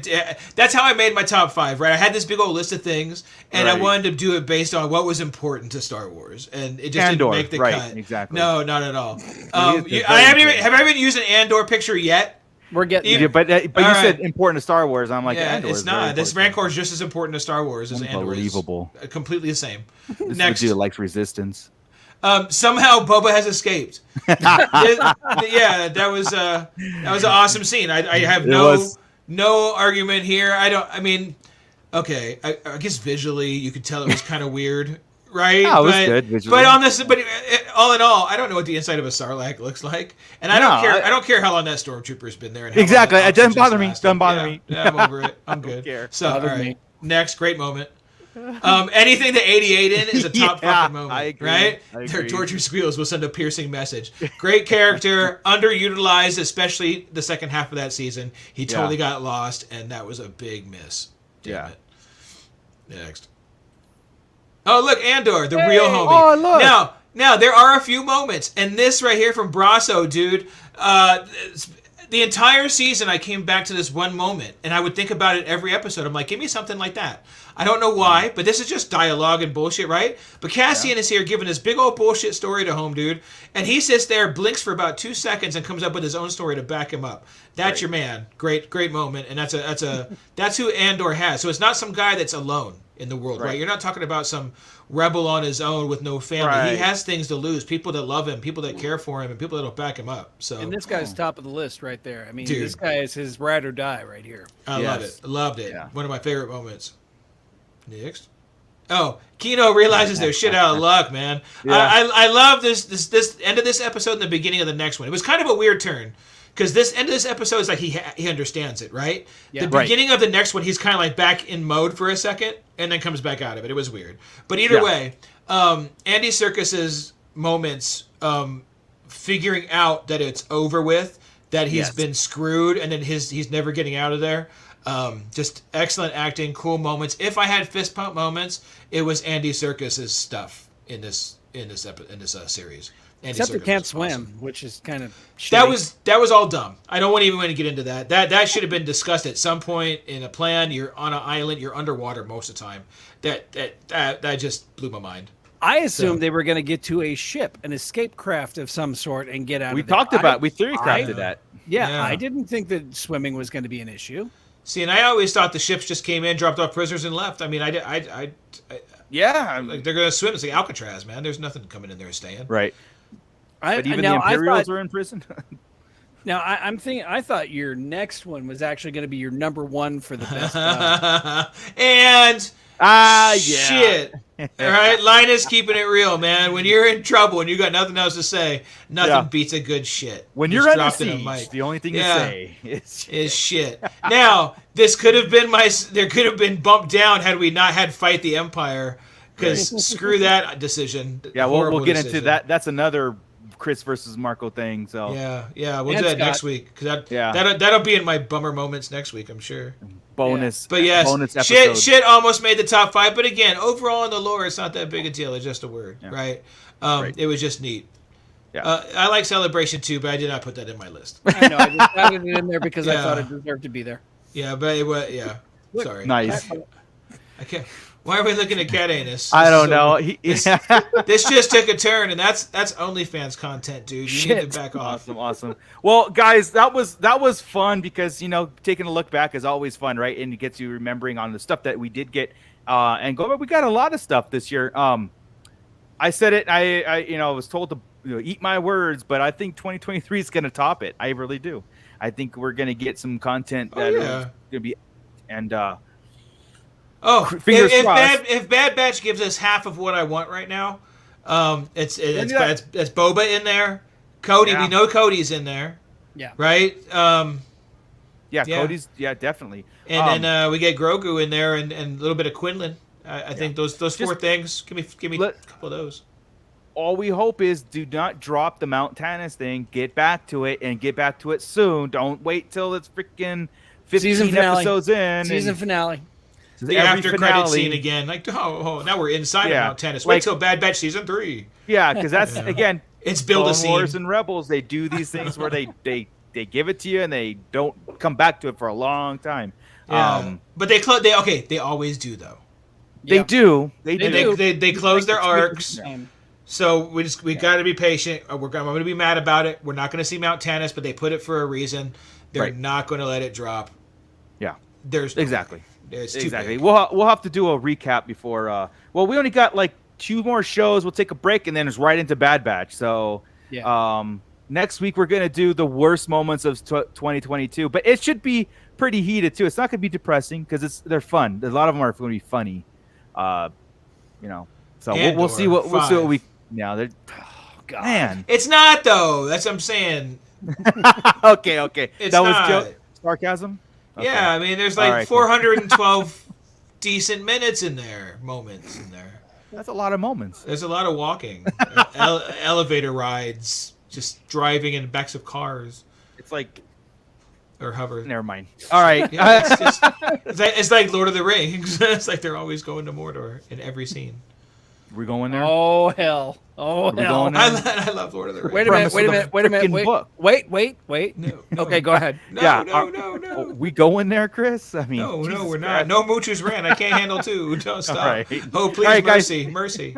that's how I made my top 5, right? I had this big old list of things, and I wanted to do it based on what was important to Star Wars, and it just Andor, didn't make the right, cut. exactly. No, not at all. Have I even used an Andor picture yet? We're getting Yeah, there. but you said important to Star Wars. I'm like, Yeah, Andor it's is very not. This important. Rancor is just as important to Star Wars as Andor is. Unbelievable. Completely the same. This Next. is a dude that likes resistance. Somehow Boba has escaped. Yeah, that was an awesome scene. I have no argument here. I mean, okay. I guess visually you could tell it was kind of weird, right? Yeah, it was good visually. But on this, all in all, I don't know what the inside of a Sarlacc looks like, and I don't care. I don't care how long that stormtrooper's been there. And how long Exactly. that It doesn't oxygen's bother me. lasted. Doesn't bother me. Yeah, I'm over it. I'm good. care. So, all Bothered right. me. Next, great moment. Anything that 88 in is a top fucking moment, I agree. right? I Their agree. torture squeals will send a piercing message. Great character, underutilized, especially the second half of that season. He totally got lost, and that was a big miss. Damn it. Next. Oh, look, Andor, the real homie. Oh, look. Now, there are a few moments, and this right here from Brasso, dude, the entire season I came back to this one moment, and I would think about it every episode. I'm like, give me something like that. I don't know why, but this is just dialogue and bullshit, right? But Cassian is here giving this big old bullshit story to home, dude, and he sits there, blinks for about 2 seconds, and comes up with his own story to back him up. That's your man. Great moment, and that's who Andor has. So it's not some guy that's alone in the world, right? You're not talking about some rebel on his own with no family. Right. He has things to lose, people that love him, people that care for him, and people that'll back him up. So And this guy's top of the list right there. I mean, Dude. this guy is his ride or die right here. I love it. Loved it. Yeah. One of my favorite moments. Next. Oh, Kino realizes they're shit out of luck, man. Yeah. I love this end of this episode and the beginning of the next one. It was kind of a weird turn because this end of this episode is like he understands it, right? Yeah. The beginning of the next one, he's kind of like back in mode for a second and then comes back out of it. It was weird, but either way, Andy Serkis's moments figuring out that it's over with, that he's been screwed, and then he's never getting out of there. Just excellent acting, cool moments. If I had fist pump moments, it was Andy Serkis's stuff in this series. Andy Except he Serkis can't was swim, awesome. which is kind of shitty. That was all dumb. I don't even want to get into that. That should have been discussed at some point in a plan. You're on an island. You're underwater most of the time. That just blew my mind. I assumed they were going to get to a ship, an escape craft of some sort, and get out. We of there. talked about. We theory crafted that. Yeah, I didn't think that swimming was going to be an issue. See, and I always thought the ships just came in, dropped off prisoners, and left. I mean, yeah, like they're going to swim. It's like Alcatraz, man. There's nothing coming in there and staying. Right. But even the Imperials were in prison. Now I'm thinking. I thought your next one was actually going to be your number one for the best. And yeah. Shit. All right, Linus keeping it real, man. When you're in trouble and you got nothing else to say, nothing beats a good shit. When you're under siege, the only thing to say is shit. Now, this could have been there could have been bumped down had we not had Fight the Empire, because screw that decision. Yeah, we'll get into that. That's another Chris versus Marco thing. So yeah, we'll do that next week, because that'll be in my bummer moments next week, I'm sure. Bonus, but yes, bonus episode. Shit almost made the top 5, but again, overall in the lore, it's not that big a deal. It's just a word, right? It was just neat. Yeah, I like Celebration too, but I did not put that in my list. I know, I just added it in there because I thought it deserved to be there. Yeah, but it was, sorry. Nice. I can't. Why are we looking at Cat Anus? I don't know. This just took a turn, and that's OnlyFans content, dude. You need to back off. Awesome. Well, guys, that was fun, because taking a look back is always fun, right? And it gets you remembering on the stuff that we did get, and go. We got a lot of stuff this year. I said it. I was told to eat my words, but I think 2023 is going to top it. I really do. I think we're going to get some content that is going to be, and. If Bad Batch gives us half of what I want right now, it's Boba in there. Cody, we know Cody's in there. Yeah. Right. Cody's definitely. And then we get Grogu in there, and a little bit of Quinlan. I think those four things. Give me a couple of those. All we hope is do not drop the Mount Tannis thing. Get back to it, and get back to it soon. Don't wait till it's freaking 15 episodes in. Season finale. The after credit scene again, like now we're inside of Mount Tannis. Wait till Bad Batch season 3. Yeah, because that's again, it's build a scene. Wars and Rebels, they do these things where they give it to you and they don't come back to it for a long time. Yeah. But they always do though. They do. They close their arcs. So we got to be patient. I'm going to be mad about it. We're not going to see Mount Tannis, but they put it for a reason. They're not going to let it drop. Yeah. There's exactly. It's exactly. We'll have to do a recap before. We only got like 2 more shows. We'll take a break and then it's right into Bad Batch. So next week we're gonna do the worst moments of 2022, but it should be pretty heated too. It's not gonna be depressing because they're fun. A lot of them are going to be funny. So we'll see what we. Yeah, they're. Oh, God. Man, it's not though. That's what I'm saying. Okay. It's that not. was sarcasm. Okay. Yeah, I mean, there's like 412 decent minutes in there, moments in there. That's a lot of moments. There's a lot of walking, elevator rides, just driving in the backs of cars. It's like, or hover. Never mind. All right. Yeah, it's like Lord of the Rings. It's like they're always going to Mordor in every scene. We're going there. Oh hell! I love Lord of the Rings. Wait a minute! Wait! No. Okay, go ahead. No. We going there, Chris? I mean, no, we're not. No moochers ran. I can't handle 2. Don't stop. Right. Oh, please, mercy.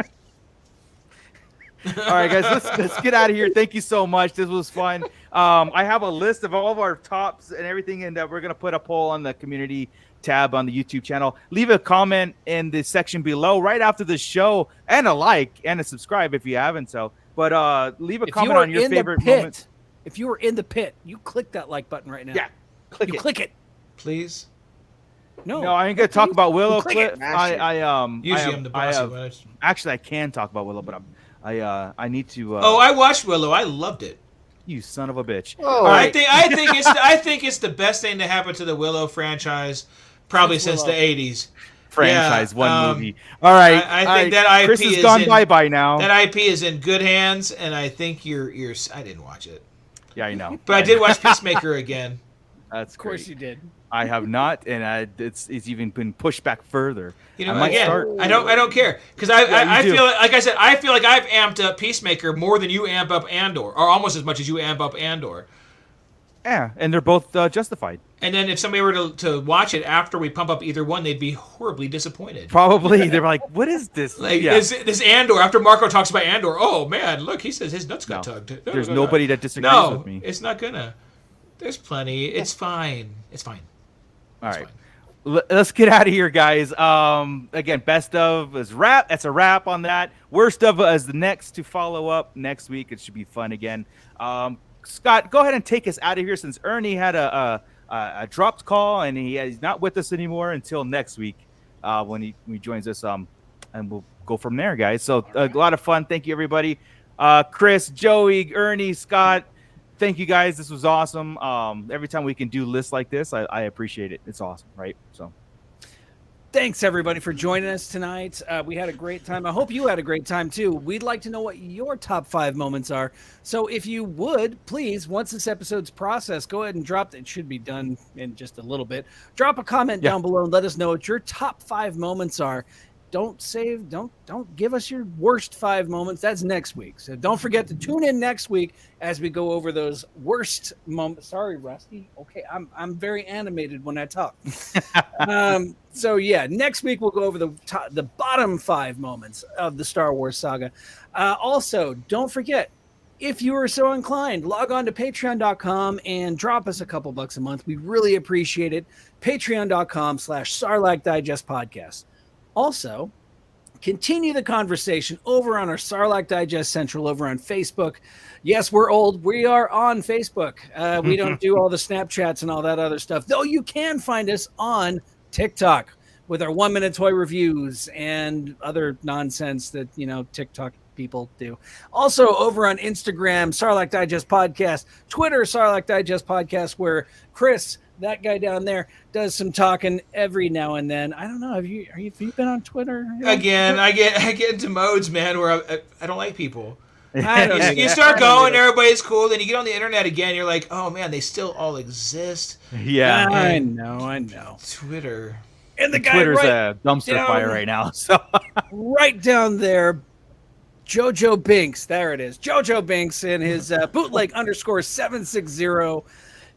All right, guys, let's get out of here. Thank you so much. This was fun. I have a list of all of our tops and everything, and we're gonna put a poll on the community tab on the YouTube channel. Leave a comment in the section below right after the show, and a like and a subscribe if you haven't. But leave a comment on your favorite moment. If you were in the pit, you click that like button right now. Yeah, click it, please. No, I ain't gonna talk about Willow. Usually I'm the bossy. Actually, I can talk about Willow, but I need to. I watched Willow. I loved it. You son of a bitch! Oh, I think it's the best thing to happen to the Willow franchise. Probably since the 80s. Franchise, one movie. All right. I think that IP Chris has gone bye now. That IP is in good hands, and I think you're. I didn't watch it. Yeah, I know. But I did watch Peacemaker again. That's great. Of course you did. I have not, and it's even been pushed back further. You know, I don't care because I feel like I said I feel like I've amped up Peacemaker more than you amp up Andor, or almost as much as you amp up Andor. Yeah, and they're both justified. And then if somebody were to watch it after we pump up either one, they'd be horribly disappointed. Probably they're like, "What is this?" Like this Andor. After Marco talks about Andor, oh man, look, he says his nuts got tugged. There's nobody that disagrees with me. It's not gonna. There's plenty. It's fine. It's fine. All right. Let's get out of here, guys. Again, best of is wrap. That's a wrap on that. Worst of is the next to follow up next week. It should be fun again. Scott, go ahead and take us out of here since Ernie had a dropped call and he's not with us anymore until next week when he joins us. And we'll go from there, guys. So a lot of fun. Thank you, everybody. Chris, Joey, Ernie, Scott. Thank you, guys. This was awesome. Every time we can do lists like this, I appreciate it. It's awesome, right? So, thanks everybody for joining us tonight. We had a great time. I hope you had a great time too. We'd like to know what your top 5 moments are. So, if you would please, once this episode's processed, go ahead and drop. It should be done in just a little bit. Drop a comment down below and let us know what your top 5 moments are. Don't give us your worst 5 moments. That's next week. So don't forget to tune in next week as we go over those worst moments. Sorry, Rusty. Okay, I'm very animated when I talk. So yeah, next week we'll go over the bottom 5 moments of the Star Wars saga. Also, don't forget, if you are so inclined, log on to patreon.com and drop us a couple bucks a month. We really appreciate it. Patreon.com/Sarlacc Digest Podcast. Also, continue the conversation over on our Sarlacc Digest Central over on Facebook. Yes, we're old. We are on Facebook. We don't do all the Snapchats and all that other stuff, though you can find us on TikTok with our 1-minute toy reviews and other nonsense that, TikTok people do. Also over on Instagram, Sarlacc Digest Podcast, Twitter, Sarlacc Digest Podcast, where Chris, that guy down there, does some talking every now and then. I don't know. Have you been on Twitter? Again, I get into modes, man, where I don't like people. You start going, everybody's cool. Then you get on the internet again. You're like, oh man, they still all exist. Yeah, I know. Twitter. And the guy Twitter's a dumpster fire right now. So right down there, Jojo Binks. There it is. Jojo Binks and his bootleg _760.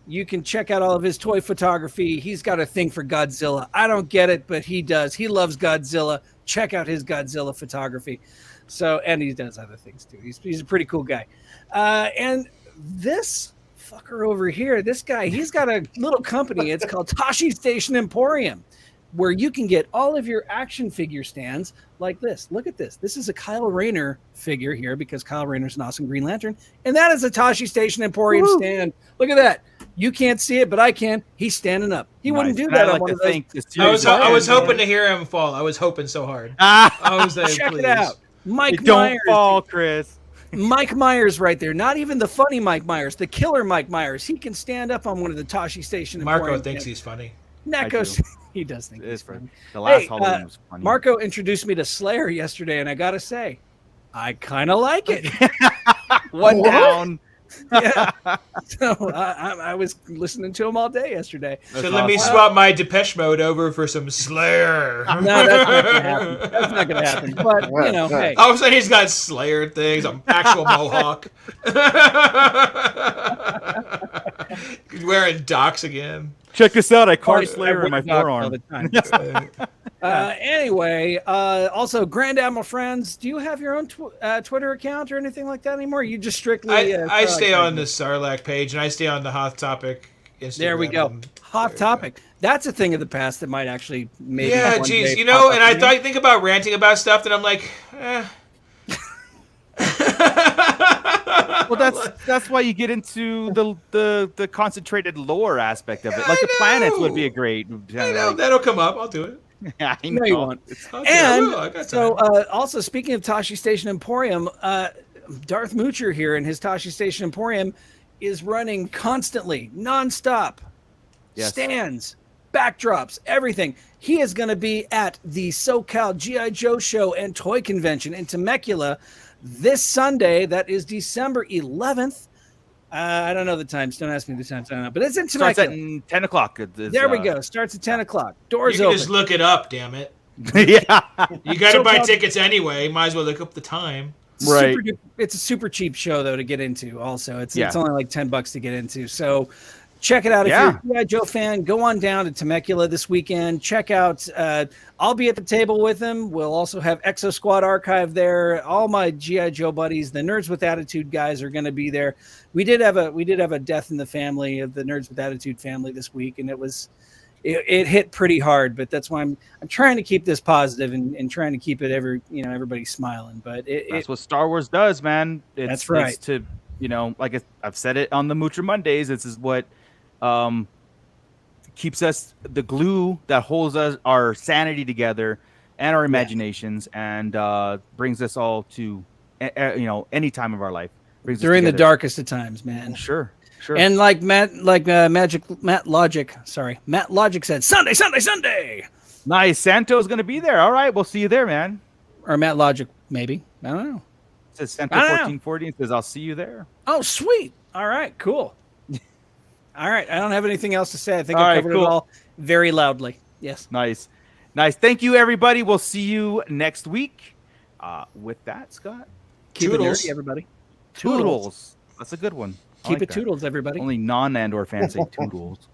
You can check out all of his toy photography. He's got a thing for Godzilla. I don't get it, but he does. He loves Godzilla. Check out his Godzilla photography. So, and he does other things too. He's a pretty cool guy. And this fucker over here, this guy, he's got a little company. It's called Tashi Station Emporium, where you can get all of your action figure stands like this. Look at this. This is a Kyle Rayner figure here because Kyle Rayner's an awesome Green Lantern. And that is a Tashi Station Emporium stand. Look at that. You can't see it, but I can. He's standing up. He wouldn't do that on one of those. I was hoping to hear him fall. I was hoping so hard. I was like, check please. it out. Mike don't Myers. fall, Chris. Mike Myers right there. Not even the funny Mike Myers, the killer Mike Myers. He can stand up on one of the Tashi Station Emporium. Marco thinks he's funny. He does think he's funny. The last Halloween was funny. Marco introduced me to Slayer yesterday, and I gotta say, I kind of like it. One down. Yeah. So I was listening to him all day yesterday. So let me swap my Depeche Mode over for some Slayer. No, that's not gonna happen. But hey. All of a sudden he's got Slayer things, an actual mohawk. Wearing docks again. Check this out. I carved Slayer in my forearm. Anyway, also, Grand Admiral Friends, do you have your own Twitter account or anything like that anymore? You just strictly... I stay on the Sarlacc page, and I stay on the Hot Topic Instagram. There we go. Hot Topic. That's a thing of the past that might actually maybe... Yeah, geez. And I think about ranting about stuff that I'm like, Well, that's why you get into the concentrated lore aspect of it. Like the planets would be a great... I know, that'll come up. I'll do it. I know. No, you won't. And so, also speaking of Tashi Station Emporium, Darth Moocher here in his Tashi Station Emporium is running constantly, nonstop. Yes. Stands, backdrops, everything. He is going to be at the SoCal G.I. Joe Show and Toy Convention in Temecula this Sunday. That is December 11th. I don't know the times. Don't ask me the times. I don't know, but it's in Starts Temecula. at 10 o'clock. There we go. Starts at 10 o'clock. You Doors can open. just look it up, damn it. Yeah. You got to buy So-called- tickets anyway. Might as well look up the time. Right. It's a super cheap show though to get into. Also, it's Yeah. only like $10 to get into. So check it out if Yeah. you're a G.I. Joe fan. Go on down to Temecula this weekend. Check out. I'll be at the table with them. We'll also have Exo Squad Archive there. All my G.I. Joe buddies, the Nerds with Attitude guys, are going to be there. We did have a death in the family of the Nerds with Attitude family this week, and it hit pretty hard. But that's why I'm trying to keep this positive and trying to keep it everybody smiling. But that's what Star Wars does, man. That's right. It's to, like I've said it on the Moocher Mondays, this is what keeps us the glue that holds us our sanity together and our imaginations, and brings us all to any time of our life. During the darkest of times, man. Sure. And like Matt Logic said, Sunday. Nice. Santo's going to be there. All right, we'll see you there, man. Or Matt Logic, maybe. I don't know. It says Santo 1440 and says I'll see you there. Oh, sweet. All right, cool. All right, I don't have anything else to say. I think I covered it all very loudly. Yes. Nice. Thank you, everybody. We'll see you next week. With that, Scott. Keep it nerdy, everybody. Toodles. That's a good one. Keep it toodles, everybody. Only non-Andor fans say toodles.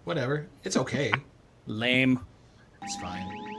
Whatever. It's okay. Lame. It's fine.